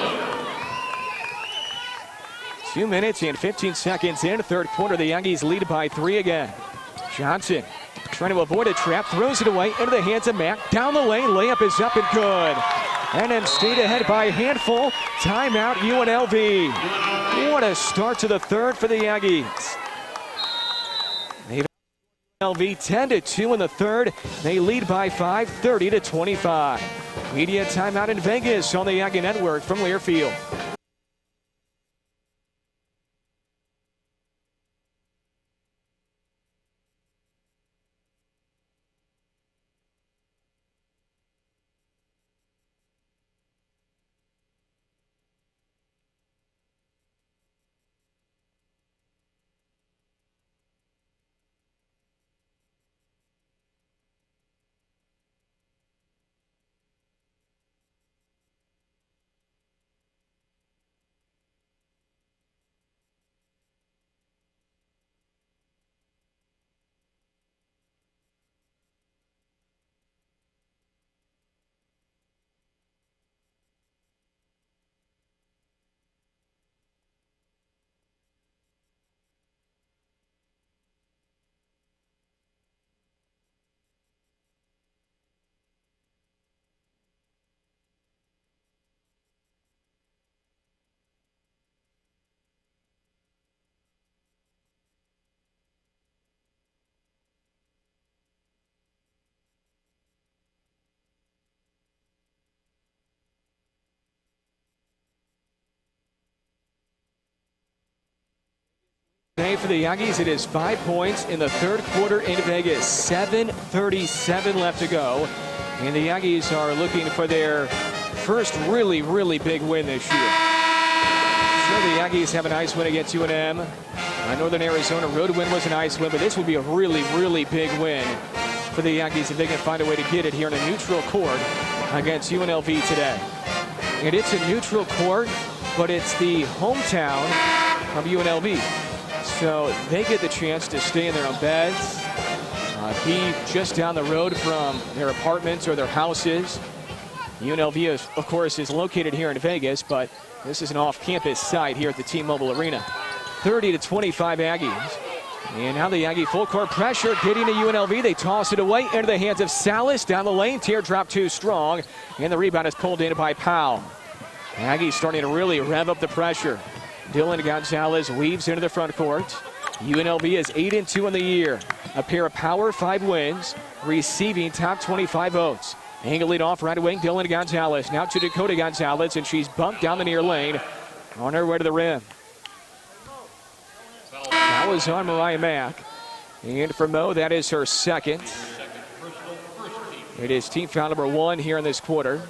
A: 2 minutes and 15 seconds in the third quarter. The Aggies lead by 3 again. Johnson trying to avoid a trap, throws it away into the hands of Mack. Down the lane, layup is up and good. NM State ahead by a handful. Timeout UNLV. What a start to the third for the Aggies. UNLV 10-2 in the third. They lead by 5, 30-25. Media timeout in Vegas on the Aggie Network from Learfield. For the Aggies, it is 5 points in the third quarter in Vegas. 7:37 left to go. And the Aggies are looking for their first really big win this year. Sure, the Aggies have a nice win against UNM. Northern Arizona road win was a nice win, but this would be a really big win for the Aggies if they can find a way to get it here in a neutral court against UNLV today. And it's a neutral court, but it's the hometown of UNLV. So they get the chance to stay in their own beds, be just down the road from their apartments or their houses. UNLV, of course, is located here in Vegas, but this is an off-campus site here at the T-Mobile Arena. 30-25 Aggies. And now the Aggie full court pressure getting to UNLV. They toss it away into the hands of Salas down the lane. Teardrop too strong. And the rebound is pulled in by Powell. Aggie starting to really rev up the pressure. Dylan Gonzalez weaves into the front court. UNLV is 8-2 in the year. A pair of Power 5 wins, receiving top 25 votes. Angling off right wing, Dylan Gonzalez. Now to Dakota Gonzalez, and she's bumped down the near lane on her way to the rim. That was on Mariah Mack. And for Mo, that is her second. It is team foul number 1 here in this quarter.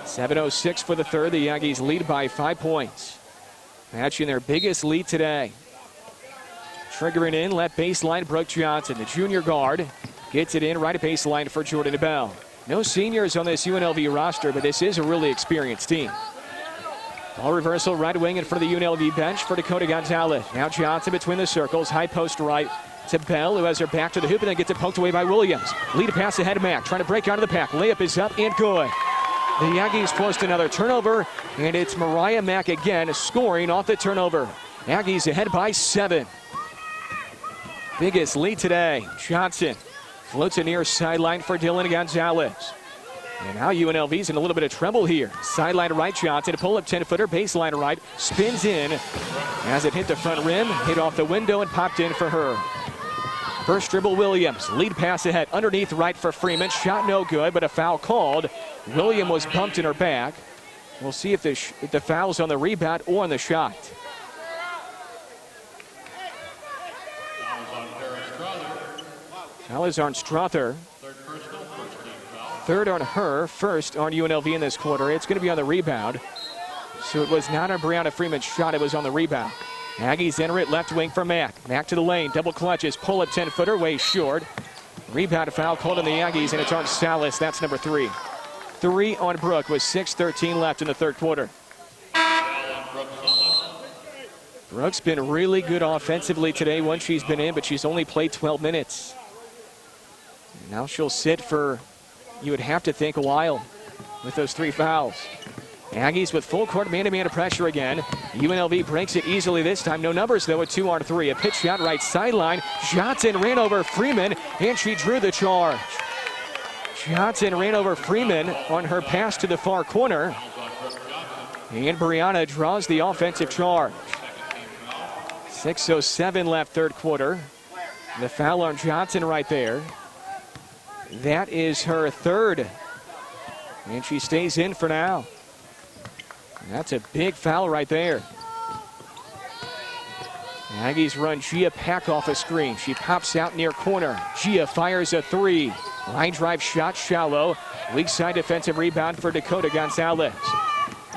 A: 7:06 for the third. The Aggies lead by 5 points. Matching their biggest lead today. Triggering in, left baseline, Brooke Johnson. The junior guard gets it in right at baseline for Jordan Bell. No seniors on this UNLV roster, but this is a really experienced team. Ball reversal, right wing in front of the UNLV bench for Dakota Gonzalez. Now Johnson between the circles, high post right to Bell, who has her back to the hoop and then gets it poked away by Williams. Lead a pass ahead of Mack, trying to break out of the pack. Layup is up and good. The Aggies forced another turnover, and it's Mariah Mack again scoring off the turnover. Aggies ahead by 7. Biggest lead today. Johnson floats a near sideline for Dylan Gonzalez. And now UNLV's in a little bit of trouble here. Sideline right, Johnson, pull up 10-footer, baseline right, spins in. As it hit the front rim, hit off the window and popped in for her. First dribble, Williams. Lead pass ahead, underneath right for Freeman. Shot no good, but a foul called. Williams was bumped in her back. We'll see if the foul's on the rebound or on the shot. Foul is on Strother. Third on her, first on UNLV in this quarter. It's going to be on the rebound. So it was not on Brianna Freeman's shot, it was on the rebound. Aggies enter it, left wing for Mack. Mack to the lane, double clutches, pull up 10-footer, way short. Rebound foul called on the Aggies, and it's on Salas. That's number 3. 3 on Brooke with 6:13 left in the third quarter. Brooke's been really good offensively today once she's been in, but she's only played 12 minutes. Now she'll sit for, you would have to think, a while with those 3 fouls. Aggies with full court man-to-man pressure again. UNLV breaks it easily this time. No numbers, though, at 2 on 3. A pitch shot right sideline. Johnson ran over Freeman, and she drew the charge. Johnson ran over Freeman on her pass to the far corner. And Brianna draws the offensive charge. 6:07 left third quarter. The foul on Johnson right there. That is her third. And she stays in for now. That's a big foul right there. Aggies run Gia Pack off a screen. She pops out near corner. Gia fires a 3. Line drive shot shallow. Weak side defensive rebound for Dakota Gonzalez.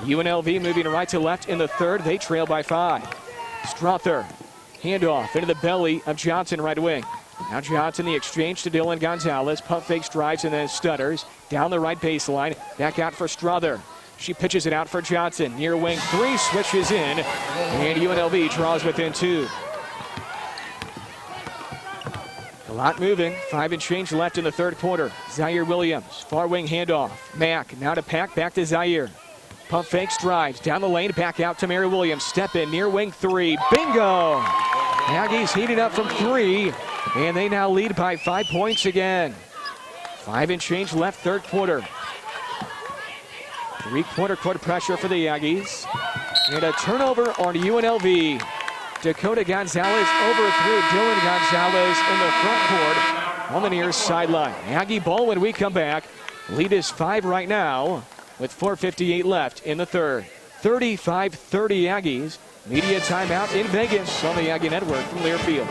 A: UNLV moving right to left in the third. They trail by 5. Strother. Handoff into the belly of Johnson right wing. Now Johnson, the exchange to Dylan Gonzalez. Pump fakes, drives, and then stutters. Down the right baseline. Back out for Strother. She pitches it out for Johnson. Near wing 3, switches in. And UNLV draws within 2. A lot moving. 5 and change left in the third quarter. Zaire Williams, far wing handoff. Mack, now to Pack, back to Zaire. Pump fakes, drives. Down the lane, back out to Mary Williams. Step in, near wing 3. Bingo! Aggies heating up from 3. And they now lead by 5 points again. 5 and change left third quarter. 3-quarter court pressure for the Aggies. And a turnover on UNLV. Dakota Gonzalez overthrew Dylan Gonzalez in the front court on the near sideline. Aggie ball when we come back. Lead is 5 right now with 4:58 left in the third. 35-30 Aggies. Media timeout in Vegas on the Aggie Network from Learfield.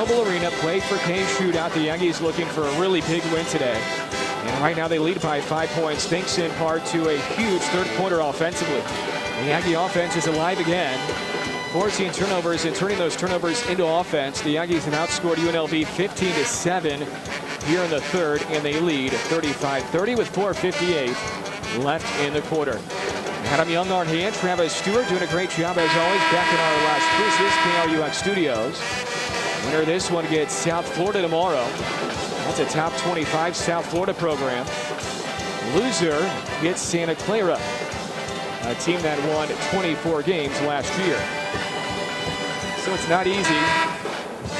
A: T-Mobile Arena, Play4Kay Shootout. The Aggies looking for a really big win today. And right now they lead by 5 points, thanks in part to a huge third quarter offensively. The Aggie offense is alive again, forcing turnovers and turning those turnovers into offense. The Aggies have outscored UNLV 15-7 here in the third, and they lead 35-30 with 4:58 left in the quarter. Adam Young on hand, Travis Stewart doing a great job as always back in our last cruises, KRUX Studios. Winner of this one gets South Florida tomorrow. That's a top 25 South Florida program. Loser gets Santa Clara, a team that won 24 games last year. So it's not easy.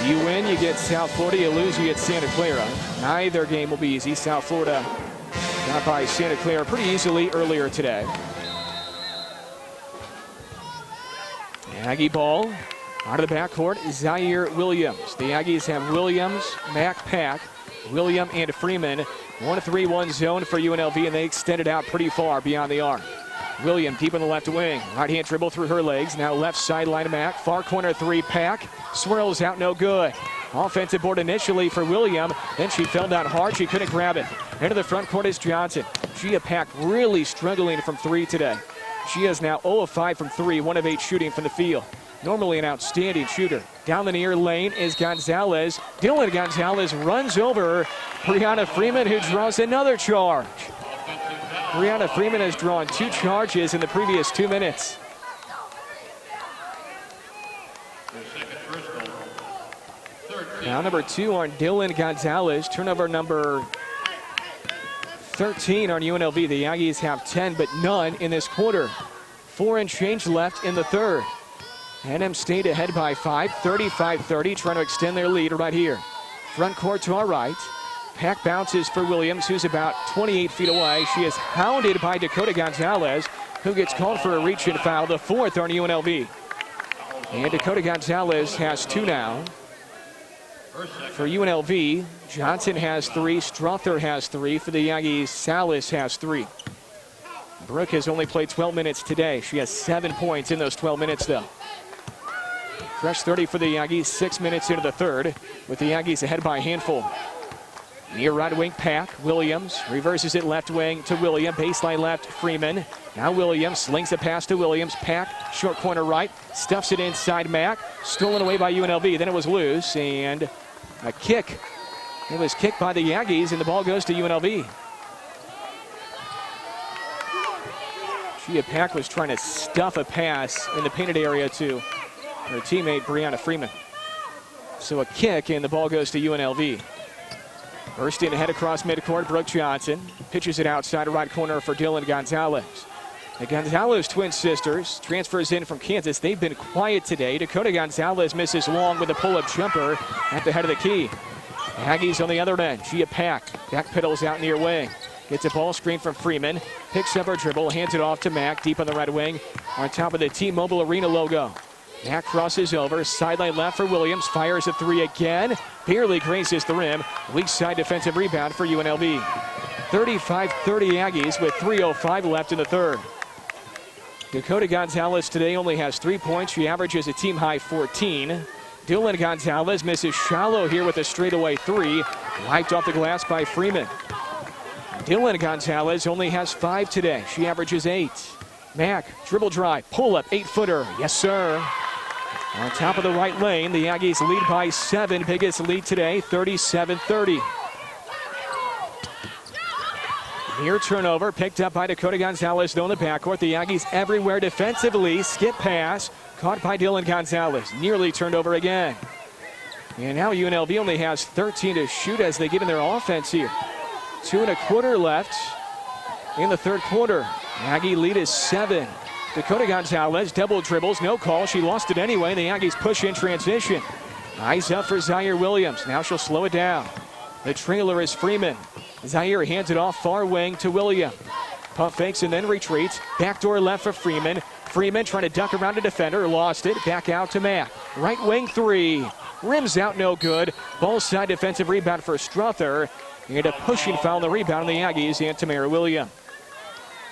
A: You win, you get South Florida. You lose, you get Santa Clara. Neither game will be easy. South Florida got by Santa Clara pretty easily earlier today. Aggie ball out of the backcourt, Zaire Williams. The Aggies have Williams, Mack, Pack, William, and Freeman. 1-3-1 zone for UNLV, and they extended out pretty far beyond the arc. William deep in the left wing. Right-hand dribble through her legs. Now left sideline Mack. Far corner three, Pack. Swirls out, no good. Offensive board initially for William. Then she fell down hard. She couldn't grab it. Into the front court is Johnson. Gia Pack really struggling from three today. She is now 0 of 5 from 3, 1 of 8 shooting from the field. Normally an outstanding shooter. Down the near lane is Gonzalez. Dylan Gonzalez runs over Brianna Freeman, who draws another charge. Brianna Freeman has drawn 2 charges in the previous 2 minutes. Now number 2 on Dylan Gonzalez. Turnover number 13 on UNLV. The Aggies have 10, but none in this quarter. 4 and change left in the third. NM State ahead by 5, 35-30, trying to extend their lead right here. Front court to our right. Pack bounces for Williams, who's about 28 feet away. She is hounded by Dakota Gonzalez, who gets called for a reach-in foul, the 4th on UNLV. And Dakota Gonzalez has 2 now. For UNLV, Johnson has 3, Strother has 3. For the Aggies, Salas has 3. Brooke has only played 12 minutes today. She has 7 points in those 12 minutes, though. Fresh 30 for the Aggies, 6 minutes into the third, with the Aggies ahead by a handful. Near right wing, Pack. Williams reverses it left wing to William. Baseline left, Freeman. Now Williams slings a pass to Williams. Pack, short corner right, stuffs it inside Mack. Stolen away by UNLV. Then it was loose, and a kick. It was kicked by the Aggies, and the ball goes to UNLV. Gia Pack was trying to stuff a pass in the painted area to her teammate Brianna Freeman. So a kick, and the ball goes to UNLV. Bursting ahead across midcourt, Brooke Johnson pitches it outside right corner for Dylan Gonzalez. The Gonzalez twin sisters transfers in from Kansas. They've been quiet today. Dakota Gonzalez misses long with a pull-up jumper at the head of the key. Aggies on the other end. Gia Pack backpedals out near wing. Gets a ball screen from Freeman. Picks up her dribble, hands it off to Mack deep on the right wing on top of the T-Mobile Arena logo. Mack crosses over, sideline left for Williams, fires a 3 again, barely grazes the rim. Weak side defensive rebound for UNLV. 35-30 Aggies with 3:05 left in the third. Dakota Gonzalez today only has 3 points. She averages a team high 14. Dylan Gonzalez misses shallow here with a straightaway 3, wiped off the glass by Freeman. Dylan Gonzalez only has 5 today. She averages 8. Mack, dribble drive, pull up, 8-footer, yes sir. On top of the right lane, the Aggies lead by 7, biggest lead today, 37-30. Near turnover, picked up by Dakota Gonzalez, though in the backcourt. The Aggies everywhere defensively, skip pass, caught by Dylan Gonzalez, nearly turned over again. And now UNLV only has 13 to shoot as they get in their offense here. 2 1/4 left in the third quarter. Aggie lead is 7. Dakota Gonzalez double dribbles, no call. She lost it anyway. The Aggies push in transition. Eyes up for Zaire Williams. Now she'll slow it down. The trailer is Freeman. Zaire hands it off far wing to William. Pump fakes and then retreats. Backdoor left for Freeman. Freeman trying to duck around a defender. Lost it. Back out to Mack. Right wing 3. Rims out, no good. Ball side defensive rebound for Strother. And a pushing foul on the rebound on the Aggies and Tamara Williams.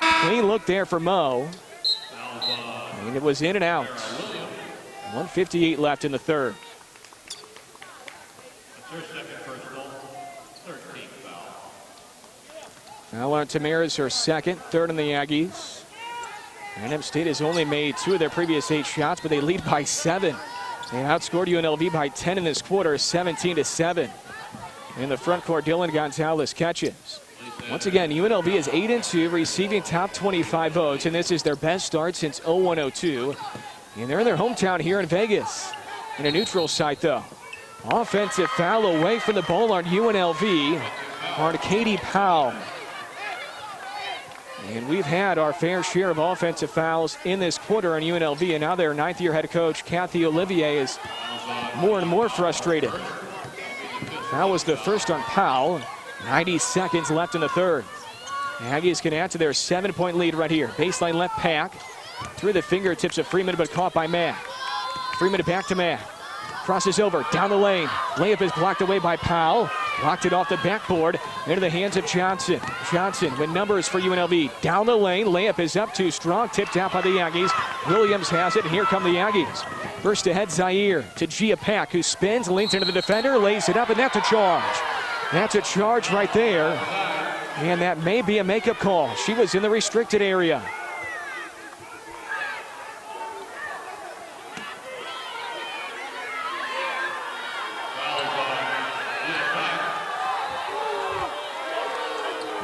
A: Clean look there for Mo. And it was in and out. 1:58 left in the third. Foul on Tamara's her second, third on the Aggies. A&M State has only made 2 of their previous 8 shots, but they lead by 7. They outscored UNLV by 10 in this quarter, 17-7. In the front court, Dylan Gonzalez catches. Once again, UNLV is 8-2, receiving top 25 votes, and this is their best start since 01-02. And they're in their hometown here in Vegas. In a neutral site, though. Offensive foul away from the ball on UNLV on Katie Powell. And we've had our fair share of offensive fouls in this quarter on UNLV, and now their 9th-year head coach, Kathy Olivier, is more and more frustrated. That was the first on Powell. 90 seconds left in the third. The Aggies can add to their 7-point lead right here. Baseline left pack. Through the fingertips of Freeman, but caught by Mack. Freeman back to Mack. Crosses over, down the lane. Layup is blocked away by Powell. Blocked it off the backboard into the hands of Johnson. Johnson with numbers for UNLV. Down the lane, layup is up too strong. Tipped out by the Aggies. Williams has it, and here come the Aggies. First ahead, Zaire to Gia Pack, who spins, leans into the defender, lays it up, and that's a charge. That's a charge right there. And that may be a makeup call. She was in the restricted area.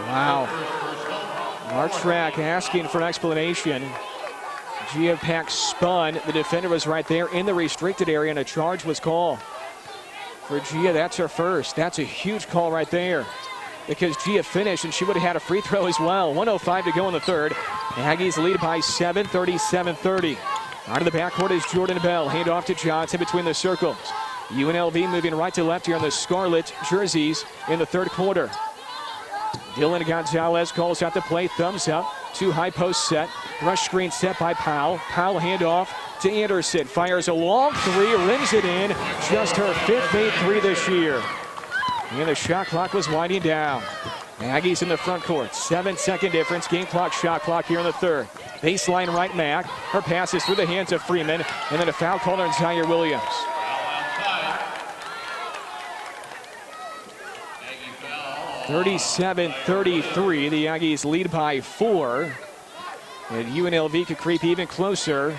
A: Wow. Our track asking for an explanation. Gia Pack spun. The defender was right there in the restricted area, and a charge was called. For Gia, that's her first. That's a huge call right there, because Gia finished, and she would have had a free throw as well. 1:05 to go in the third. The Aggies lead by 7, 37-30. Out of the backcourt is Jordan Bell. Hand off to Johnson between the circles. UNLV moving right to left here on the scarlet jerseys in the third quarter. Dylan Gonzalez calls out the play, thumbs up, 2 high post set, rush screen set by Powell. Powell handoff to Anderson, fires a long 3, rims it in, just her 5th made 3 this year. And the shot clock was winding down. Aggies in the front court, 7-second difference, game clock, shot clock here in the third. Baseline right, Mack, her pass is through the hands of Freeman, and then a foul called on Zaire Williams. 37-33, the Aggies lead by 4. And UNLV could creep even closer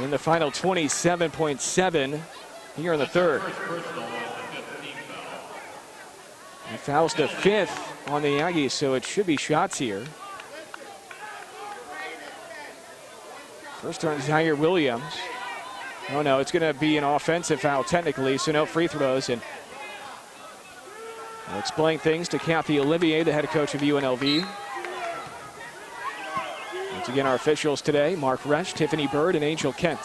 A: in the final 27.7 here in the third. And fouls the 5th on the Aggies, so it should be shots here. First on Zaire Williams. Oh no, it's going to be an offensive foul technically, so no free throws. And we'll explain things to Kathy Olivier, the head coach of UNLV. Once again, our officials today, Mark Resch, Tiffany Bird, and Angel Kent.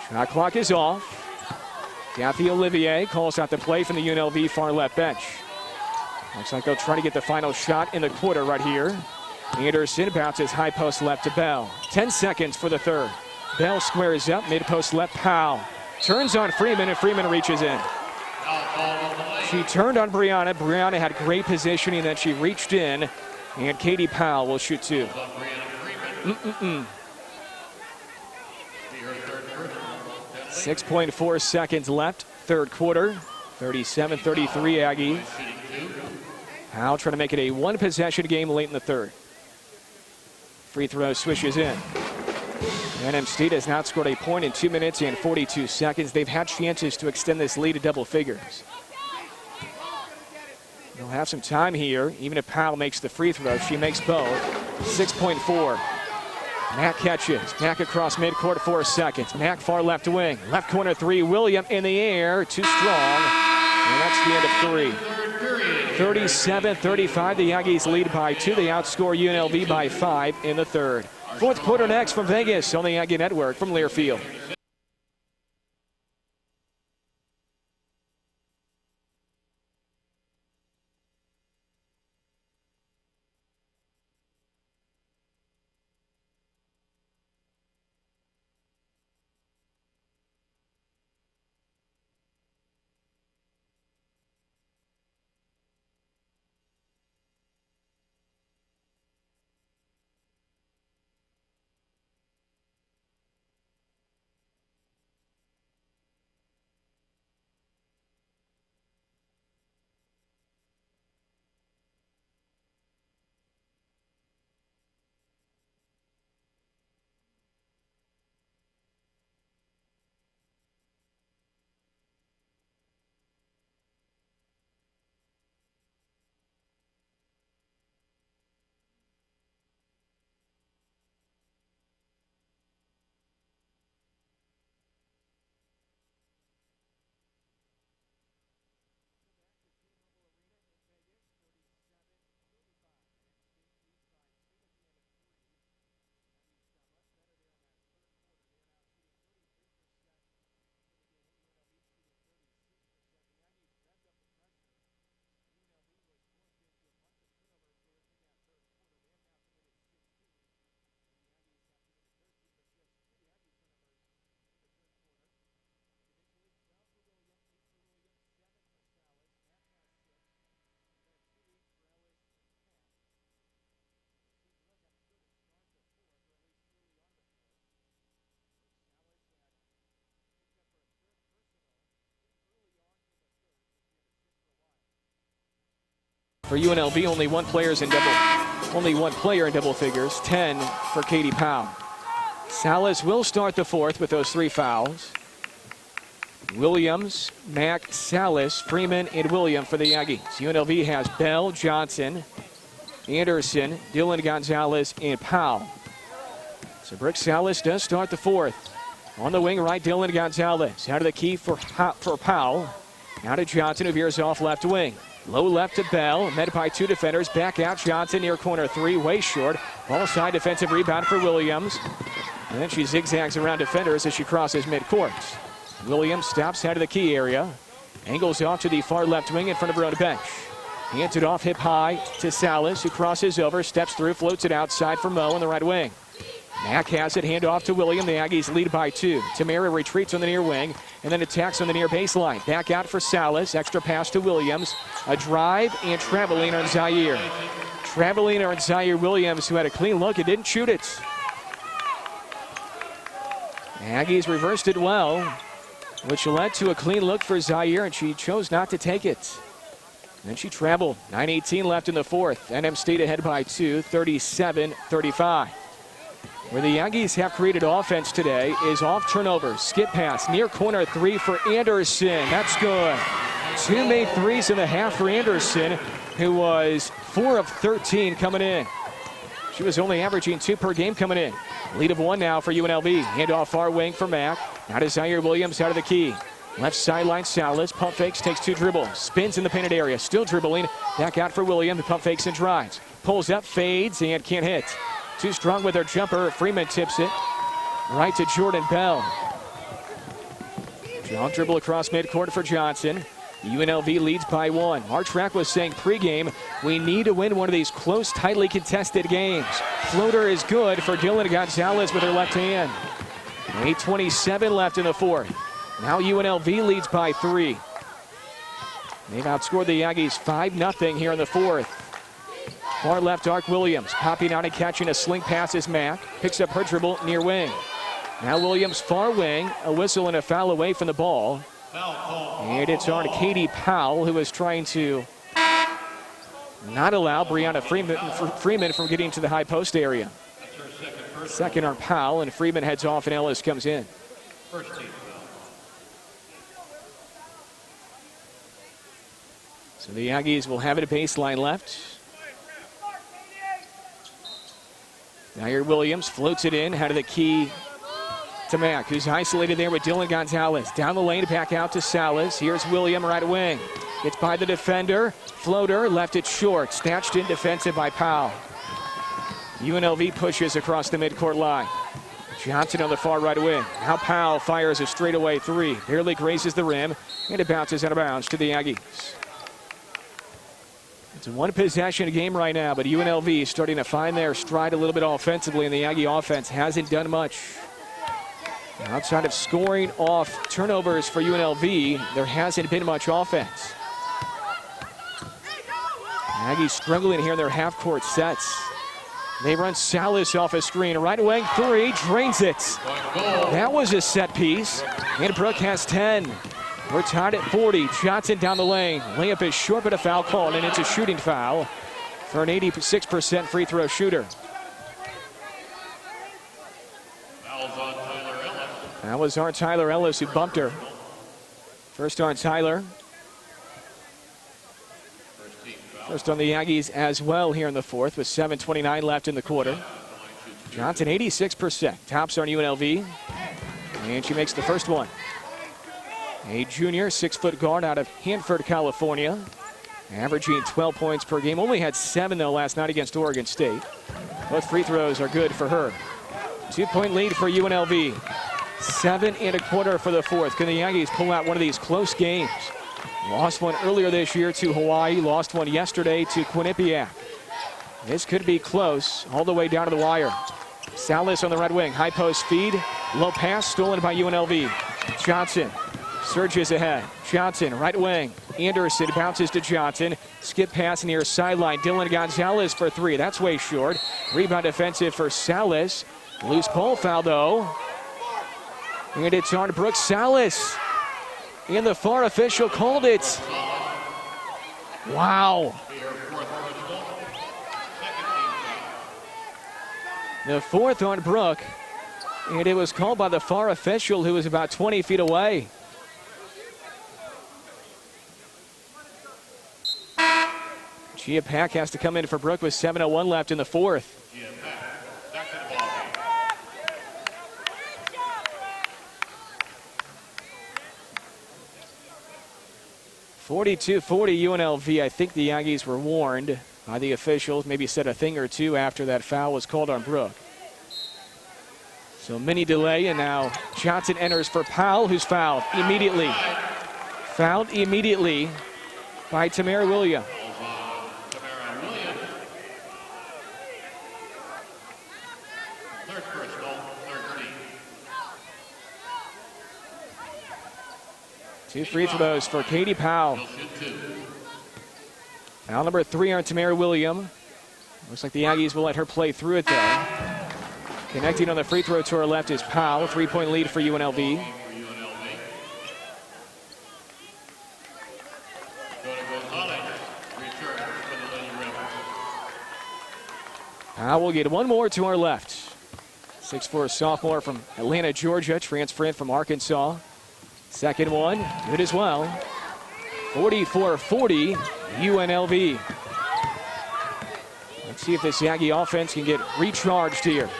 A: Shot clock is off. Kathy Olivier calls out the play from the UNLV far left bench. Looks like they'll try to get the final shot in the quarter right here. Anderson bounces high post left to Bell. 10 seconds for the third. Bell squares up, mid post left, Powell. Turns on Freeman, and Freeman reaches in. She turned on Brianna. Brianna had great positioning, then she reached in, and Katie Powell will shoot 2. 6.4 seconds left, third quarter. 37-33 Aggies. Powell trying to make it a 1-possession game late in the third. Free throw swishes in. A&M State has not scored a point in 2 minutes and 42 seconds. They've had chances to extend this lead to double figures. They'll have some time here, even if Powell makes the free throw. She makes both. 6.4. Mack catches. Mack across midcourt, 4 seconds. Mack far left wing. Left corner 3. William in the air. Too strong. And that's the end of 3. 37-35. The Aggies lead by 2. They outscore UNLV by 5 in the third. Fourth quarter next from Vegas on the Aggie Network from Learfield. for UNLV. Only one player in double figures. 10 for Katie Powell. Salas will start the fourth with those 3 fouls. Williams, Mack, Salas, Freeman, and William for the Aggies. UNLV has Bell, Johnson, Anderson, Dylan Gonzalez, and Powell. So Brooke Salas does start the fourth. On the wing right, Dylan Gonzalez. Out of the key for Powell. Out to Johnson, who veers off left wing. Low left to Bell, met by 2 defenders. Back out Johnson near corner 3, way short. Ball side defensive rebound for Williams. And then she zigzags around defenders as she crosses midcourt. Williams stops out of the key area. Angles off to the far left wing in front of her own bench. Hands it off hip high to Salas, who crosses over, steps through, floats it outside for Mo on the right wing. Mack has it, hand off to William. The Aggies lead by 2. Tamara retreats on the near wing and then attacks on the near baseline. Back out for Salas. Extra pass to Williams. A drive and traveling on Zaire. Traveling on Zaire Williams, who had a clean look and didn't shoot it. Aggies reversed it well, which led to a clean look for Zaire, and she chose not to take it. Then she traveled. 9:18 left in the fourth. NM State ahead by 2, 37-35. Where the Aggies have created offense today is off turnovers. Skip pass, near corner 3 for Anderson. That's good. 2 made threes in the half for Anderson, who was 4 of 13 coming in. She was only averaging 2 per game coming in. Lead of 1 now for UNLV. Handoff far wing for Mack. Now to Zaire Williams out of the key. Left sideline Salas. Pump fakes, takes 2 dribbles. Spins in the painted area. Still dribbling. Back out for William. The pump fakes and drives. Pulls up, fades, and can't hit. Too strong with her jumper. Freeman tips it. Right to Jordan Bell. Long dribble across midcourt for Johnson. UNLV leads by 1. Martrack was saying pregame, we need to win one of these close, tightly contested games. Floater is good for Dylan Gonzalez with her left hand. 8:27 left in the fourth. Now UNLV leads by 3. They've outscored the Aggies 5-0 here in the fourth. Far left arc Williams, popping out and catching a sling pass is Mack. Picks up her dribble near wing. Now Williams far wing, a whistle and a foul away from the ball. And it's on Katie Powell, who is trying to not allow Brianna Freeman from getting to the high post area. Second on Powell, and Freeman heads off and Ellis comes in. So the Aggies will have it at baseline left. Zaire Williams floats it in, out of the key to Mack, who's isolated there with Dylan Gonzalez. Down the lane, back out to Salas. Here's William, right wing. Gets by the defender. Floater, left it short. Snatched in defensive by Powell. UNLV pushes across the midcourt line. Johnson on the far right wing. Now Powell fires a straightaway 3. Barely grazes the rim, and it bounces out of bounds to the Aggies. It's a 1-possession game right now, but UNLV is starting to find their stride a little bit offensively, and the Aggie offense hasn't done much. Outside of scoring off turnovers for UNLV, there hasn't been much offense. Aggies struggling here in their half-court sets. They run Salas off a screen. Right wing 3, drains it. That was a set piece, and Brooke has 10. We're tied at 40. Johnson down the lane. Layup is short, but a foul called, and it's a shooting foul for an 86% free throw shooter. That was our Tyler Ellis who bumped her. First on Tyler. First on the Aggies as well here in the fourth with 7:29 left in the quarter. Johnson 86%. Tops on UNLV. And she makes the first one. A junior, 6-foot guard out of Hanford, California. Averaging 12 points per game. Only had 7 though last night against Oregon State. Both free throws are good for her. 2-point lead for UNLV. 7 1/4 for the fourth. Can the Aggies pull out one of these close games? Lost one earlier this year to Hawaii. Lost one yesterday to Quinnipiac. This could be close all the way down to the wire. Salas on the right wing. High post feed. Low pass stolen by UNLV. Johnson surges ahead. Johnson, right wing. Anderson bounces to Johnson. Skip pass near sideline. Dylan Gonzalez for 3. That's way short. Rebound defensive for Salas. Loose pole foul though. And it's on Brooke Salas. And the far official called it. Wow. The fourth on Brooke. And it was called by the far official who was about 20 feet away. Gia Pack has to come in for Brooke with 7:01 left in the fourth. 42-40 UNLV. I think the Aggies were warned by the officials, maybe said a thing or two after that foul was called on Brooke. So mini delay, and now Johnson enters for Powell, who's fouled immediately. Fouled immediately by Tamara Williams.
B: Third personal, 13.
A: 2 free throws for Katie Powell. Foul number 3 on Tamara Williams. Looks like the Aggies will let her play through it, though. Connecting on the free throw to her left is Powell. 3-point lead for UNLV. Powell will get one more to our left. 6'4" sophomore from Atlanta, Georgia, transfer in from Arkansas. Second one, good as well. 44-40 UNLV. Let's see if this Aggie offense can get recharged here.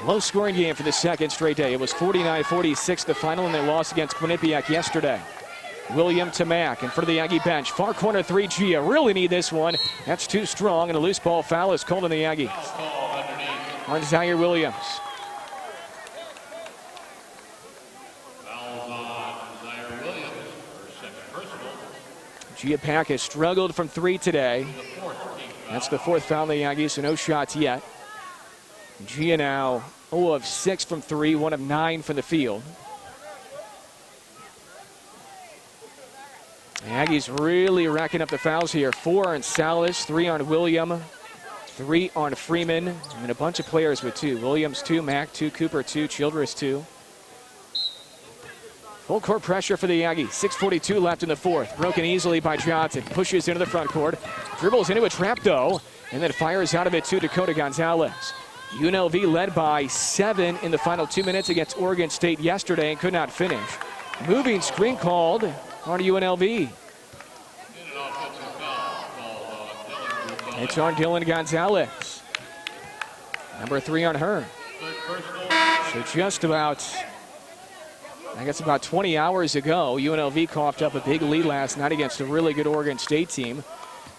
A: Low-scoring game for the second straight day. It was 49-46 the final, and they lost against Quinnipiac yesterday. William to Mack in front of the Aggie bench. Far corner 3, Gia. Really need this one. That's too strong, and a loose ball foul is called on the Aggies. On Zaire Williams. Gia Pack has struggled from 3 today. That's the fourth foul on the Aggies, so no shots yet. Gia now 0 of 6 from 3, 1 of 9 from the field. The Aggies really racking up the fouls here. 4 on Salas, 3 on William, 3 on Freeman, and a bunch of players with 2. Williams 2, Mack 2, Cooper 2, Childress 2. Full court pressure for the Aggies. 6:42 left in the fourth. Broken easily by Johnson. Pushes into the front court. Dribbles into a trap, though, and then fires out of it to Dakota Gonzalez. UNLV led by 7 in the final 2 minutes against Oregon State yesterday and could not finish. Moving screen called on UNLV. It's on Dylan Gonzalez. Number 3 on her. So just about, I guess about 20 hours ago, UNLV coughed up a big lead last night against a really good Oregon State team.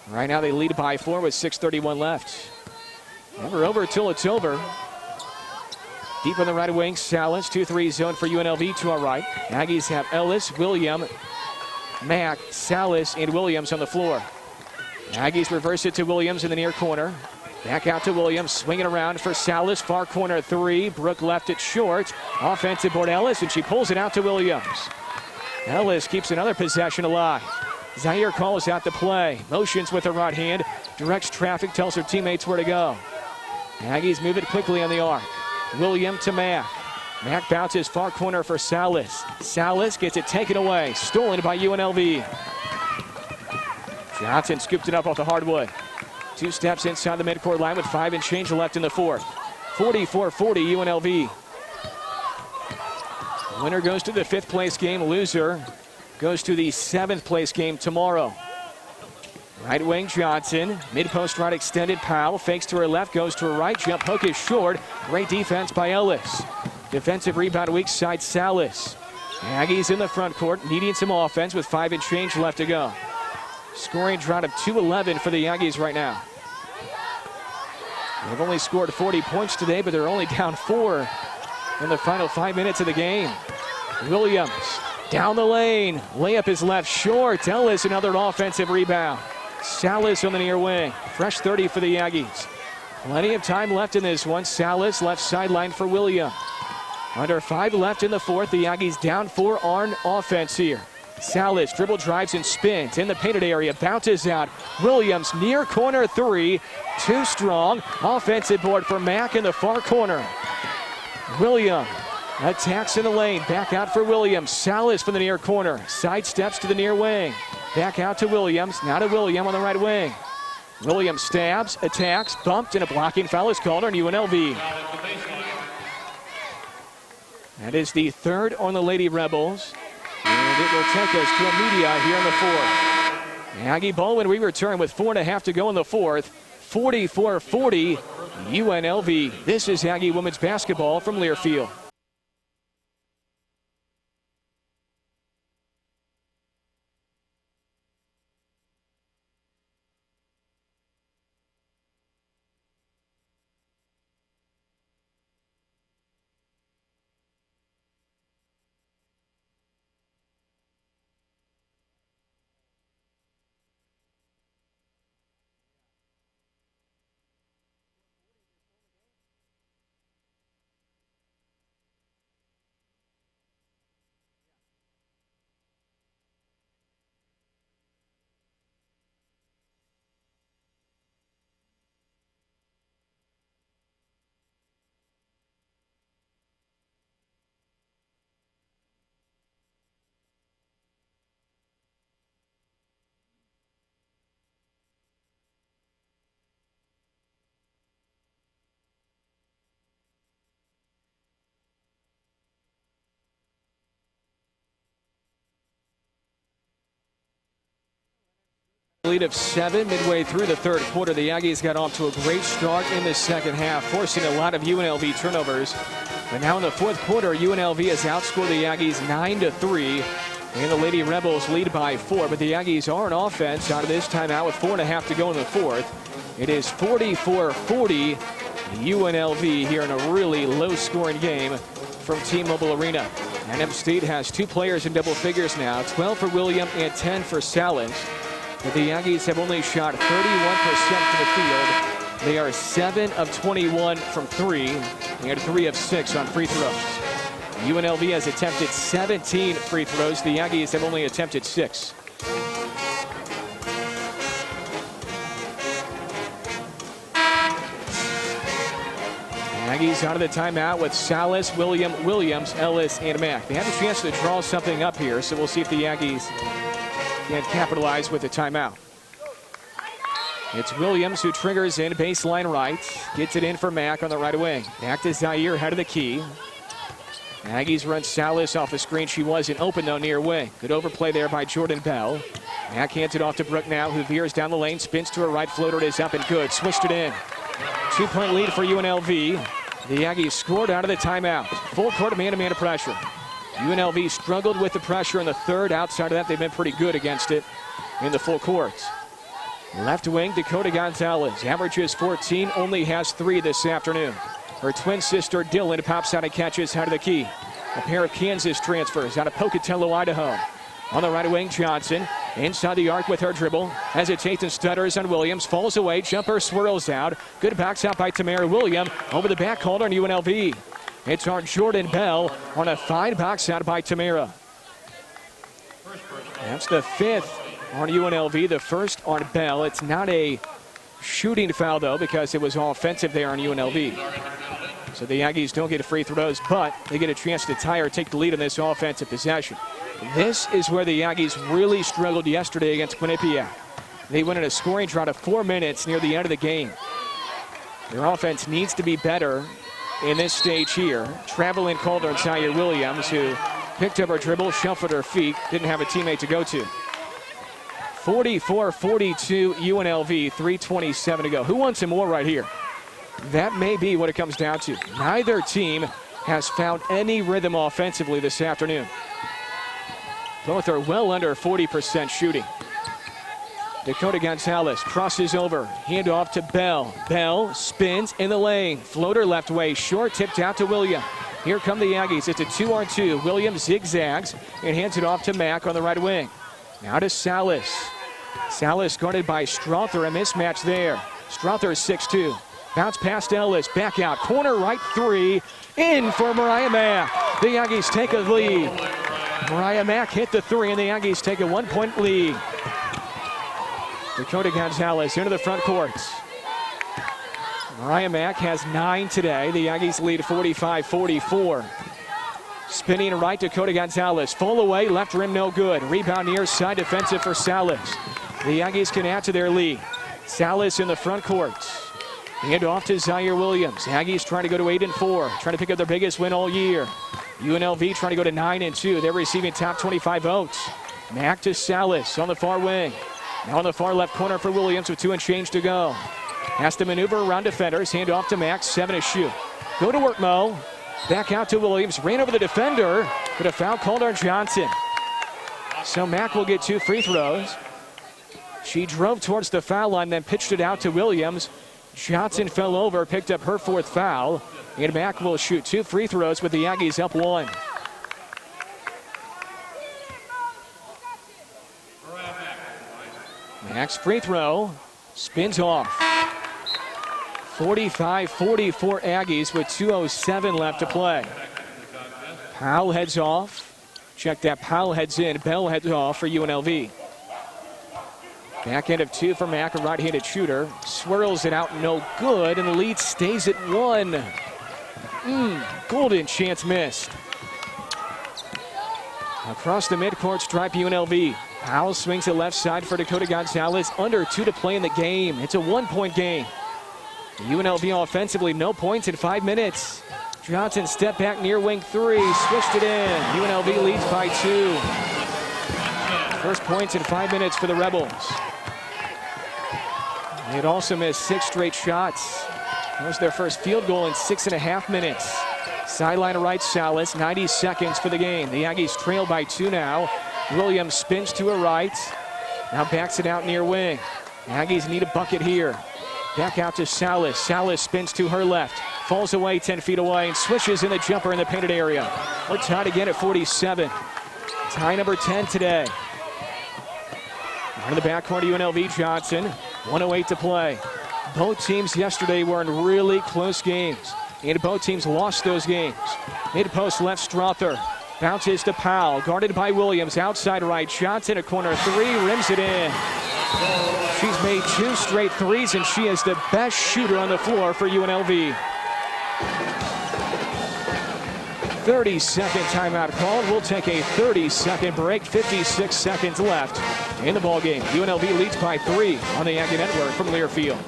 A: Right now they lead by 4 with 6:31 left. Never over till it's over. Deep on the right wing, Salas, 2-3 zone for UNLV to our right. Aggies have Ellis, William, Mack, Salas, and Williams on the floor. Aggies reverse it to Williams in the near corner. Back out to Williams, swinging around for Salas, far corner 3. Brooke left it short. Offensive board Ellis, and she pulls it out to Williams. Ellis keeps another possession alive. Zaire calls out the play. Motions with her right hand. Directs traffic, tells her teammates where to go. Aggies move it quickly on the arc. William to Mack. Mack bounces far corner for Salas. Salas gets it taken away. Stolen by UNLV. Johnson scooped it up off the hardwood. 2 steps inside the midcourt line with 5 and change left in the fourth. 44-40 UNLV. Winner goes to the 5th place game. Loser goes to the 7th place game tomorrow. Right wing Johnson. Mid-post right extended. Powell fakes to her left, goes to her right. Jump hook is short. Great defense by Ellis. Defensive rebound weak side Salas. Aggies in the front court needing some offense with 5 and change left to go. Scoring drought of 2-11 for the Aggies right now. They've only scored 40 points today, but they're only down 4 in the final 5 minutes of the game. Williams down the lane. Layup is left short. Ellis another offensive rebound. Salas on the near wing. Fresh 30 for the Aggies. Plenty of time left in this one. Salas left sideline for Williams. Under 5 left in the fourth. The Aggies down 4 on offense here. Salas dribble drives and spins in the painted area. Bounces out. Williams near corner 3. Too strong. Offensive board for Mack in the far corner. Williams attacks in the lane. Back out for Williams. Salas from the near corner. Side steps to the near wing. Back out to Williams. Now to Williams on the right wing. Williams stabs, attacks, bumped, and a blocking foul is called on UNLV. That is the third on the Lady Rebels. And it will take us to a media here in the fourth. Aggie ball when we return with 4.5 to go in the fourth. 44-40 UNLV. This is Aggie women's basketball from Learfield. Lead of 7 midway through the third quarter. The Aggies got off to a great start in the second half, forcing a lot of UNLV turnovers. But now in the fourth quarter, UNLV has outscored the Aggies 9-3. And the Lady Rebels lead by 4. But the Aggies are on offense out of this timeout with 4.5 to go in the fourth. It is 44-40 UNLV here in a really low-scoring game from T-Mobile Arena. And M State has 2 players in double figures now, 12 for William and 10 for Salas. But the Aggies have only shot 31% from the field. They are 7 of 21 from 3 and 3 of 6 on free throws. UNLV has attempted 17 free throws. The Aggies have only attempted 6. Aggies out of the timeout with Salas, Williams, Ellis, and Mack. They have a chance to draw something up here, so we'll see if the Aggies can capitalize with the timeout. It's Williams who triggers in baseline right. Gets it in for Mack on the right wing. Back to Zaire, head of the key. Aggies run Salas off the screen. She wasn't open, though, near wing. Good overplay there by Jordan Bell. Mack hands it off to Brooke now, who veers down the lane, spins to her right, floater is up and good. Switched it in. 2-point lead for UNLV. The Aggies scored out of the timeout. Full court man-to-man pressure. UNLV struggled with the pressure in the third. Outside of that, they've been pretty good against it in the full court. Left wing, Dakota Gonzalez. Averages 14, only has 3 this afternoon. Her twin sister, Dylan, pops out and catches out of the key. A pair of Kansas transfers out of Pocatello, Idaho. On the right wing, Johnson. Inside the arc with her dribble. Hesitates and stutters on Williams. Falls away. Jumper swirls out. Good box out by Tamara William. Over the back, called on UNLV. It's on Jordan Bell on a fine box out by Tamara. That's the 5th on UNLV, the first on Bell. It's not a shooting foul, though, because it was all offensive there on UNLV. So the Aggies don't get free throws, but they get a chance to tie or take the lead in this offensive possession. This is where the Aggies really struggled yesterday against Quinnipiac. They went in a scoring drought of 4 minutes near the end of the game. Their offense needs to be better in this stage here. Traveling called on Zaire Williams, who picked up her dribble, shuffled her feet, didn't have a teammate to go to. 44-42 UNLV, 3:27 to go. Who wants some more right here? That may be what it comes down to. Neither team has found any rhythm offensively this afternoon. Both are well under 40% shooting. Dakota Gonzalez crosses over. Handoff to Bell. Bell spins in the lane. Floater left way. Short tipped out to William. Here come the Aggies. It's a 2-on-2. Williams zigzags and hands it off to Mack on the right wing. Now to Salas. Salas guarded by Strother. A mismatch there. Strother is 6'2". Bounce past Ellis. Back out. Corner right 3. In for Mariah Mack. The Aggies take a lead. Mariah Mack hit the 3, and the Aggies take a 1-point lead. Dakota Gonzalez into the front court. Mariah Mack has 9 today. The Aggies lead 45-44. Spinning right, Dakota Gonzalez. Full away, left rim no good. Rebound near side, defensive for Salas. The Aggies can add to their lead. Salas in the front court. Hand off to Zaire Williams. Aggies trying to go to 8-4, trying to pick up their biggest win all year. UNLV trying to go to 9-2. They're receiving top 25 votes. Mack to Salas on the far wing. Now on the far left corner for Williams with 2 and change to go. Has to maneuver around defenders. Hand off to Mack, 7 to shoot. Go to work, Mo. Back out to Williams. Ran over the defender, but a foul called on Johnson. So Mack will get 2 free throws. She drove towards the foul line, then pitched it out to Williams. Johnson fell over, picked up her 4th foul. And Mack will shoot 2 free throws with the Aggies up 1. Mack's free throw spins off. 45-44 Aggies with 2:07 left to play. Powell heads off. Check that. Powell heads in. Bell heads off for UNLV. Back end of 2 for Mack, a right-handed shooter. Swirls it out, no good, and the lead stays at 1. Golden chance missed. Across the midcourt stripe, UNLV. Powell swings it left side for Dakota Gonzalez. Under 2 to play in the game. It's a 1-point game. UNLV offensively, no points in 5 minutes. Johnson step back near wing 3, switched it in. UNLV leads by 2. First points in 5 minutes for the Rebels. They'd also missed 6 straight shots. That was their first field goal in 6.5 minutes. Sideline right, Salas, 90 seconds for the game. The Aggies trail by 2 now. Williams spins to her right. Now backs it out near wing. The Aggies need a bucket here. Back out to Salas. Salas spins to her left. Falls away 10 feet away and swishes in the jumper in the painted area. We're tied again at 47. Tie number 10 today. Out of the backcourt of UNLV, Johnson. 1:08 to play. Both teams yesterday were in really close games, and both teams lost those games. Mid-post left, Strother. Bounces to Powell, guarded by Williams. Outside right, Johnson, a corner 3, rims it in. She's made 2 straight threes, and she is the best shooter on the floor for UNLV. 30-second timeout called. We'll take a 30-second break. 56 seconds left in the ballgame. UNLV leads by 3 on the Aggie Network from Learfield.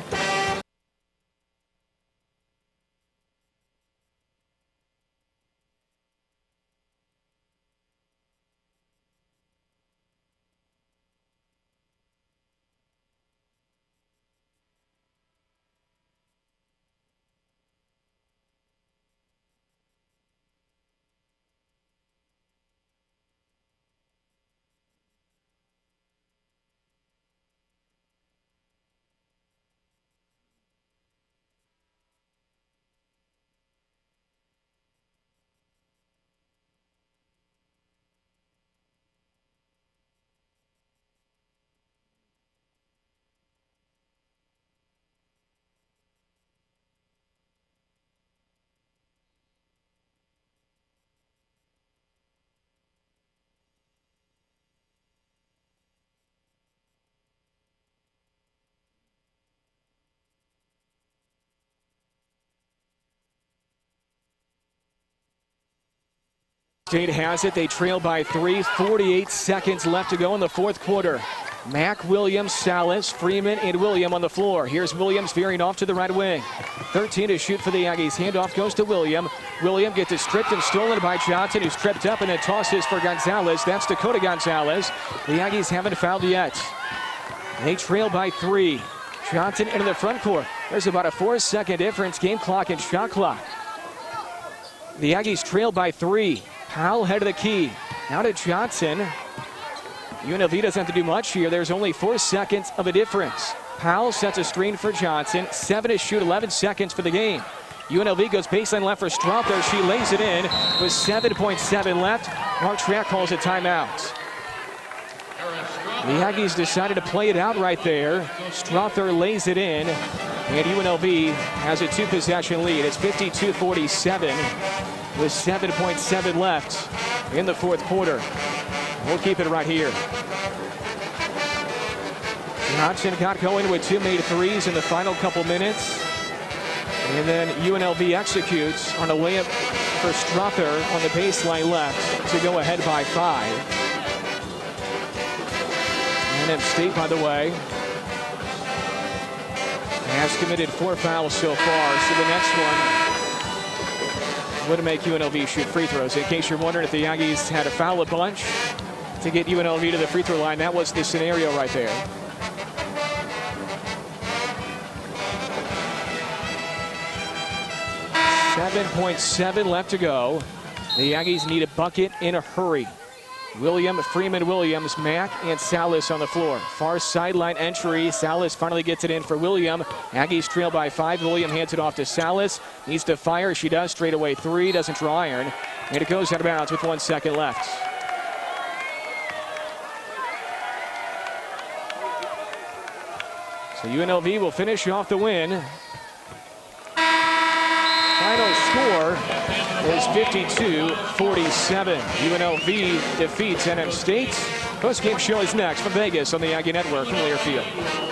A: State has it. They trail by 3. 48 seconds left to go in the 4th quarter. Mack, Williams, Salas, Freeman, and William on the floor. Here's Williams veering off to the right wing. 13 to shoot for the Aggies. Handoff goes to William. William gets it stripped and stolen by Johnson, who's tripped up and then tosses for Gonzalez. That's Dakota Gonzalez. The Aggies haven't fouled yet. They trail by 3. Johnson into the front court. There's about a 4-second difference, game clock and shot clock. The Aggies trail by 3. Powell head of the key. Now to Johnson. UNLV doesn't have to do much here. There's only 4 seconds of a difference. Powell sets a screen for Johnson. 7 to shoot, 11 seconds for the game. UNLV goes baseline left for Strother. She lays it in with 7.7 left. Mark Track calls a timeout. The Aggies decided to play it out right there. Strother lays it in, and UNLV has a 2-possession lead. It's 52-47 with 7.7 left in the 4th quarter. We'll keep it right here. Johnson got going with 2 made threes in the final couple minutes. And then UNLV executes on a layup for Strother on the baseline left to go ahead by 5. UNM State, by the way, has committed 4 fouls so far, so the next one would make UNLV shoot free throws. In case you're wondering if the Aggies had to foul a bunch to get UNLV to the free throw line, that was the scenario right there. .7 left to go. The Aggies need a bucket in a hurry. William, Freeman, Williams, Mack, and Salas on the floor. Far sideline entry. Salas finally gets it in for William. Aggies trail by 5. William hands it off to Salas. Needs to fire. She does. Straight away 3. Doesn't draw iron. And it goes out of bounds with 1 second left. So UNLV will finish off the win. Final score is 52-47. UNLV defeats NM State. Post-game show is next from Vegas on the Aggie Network from Learfield.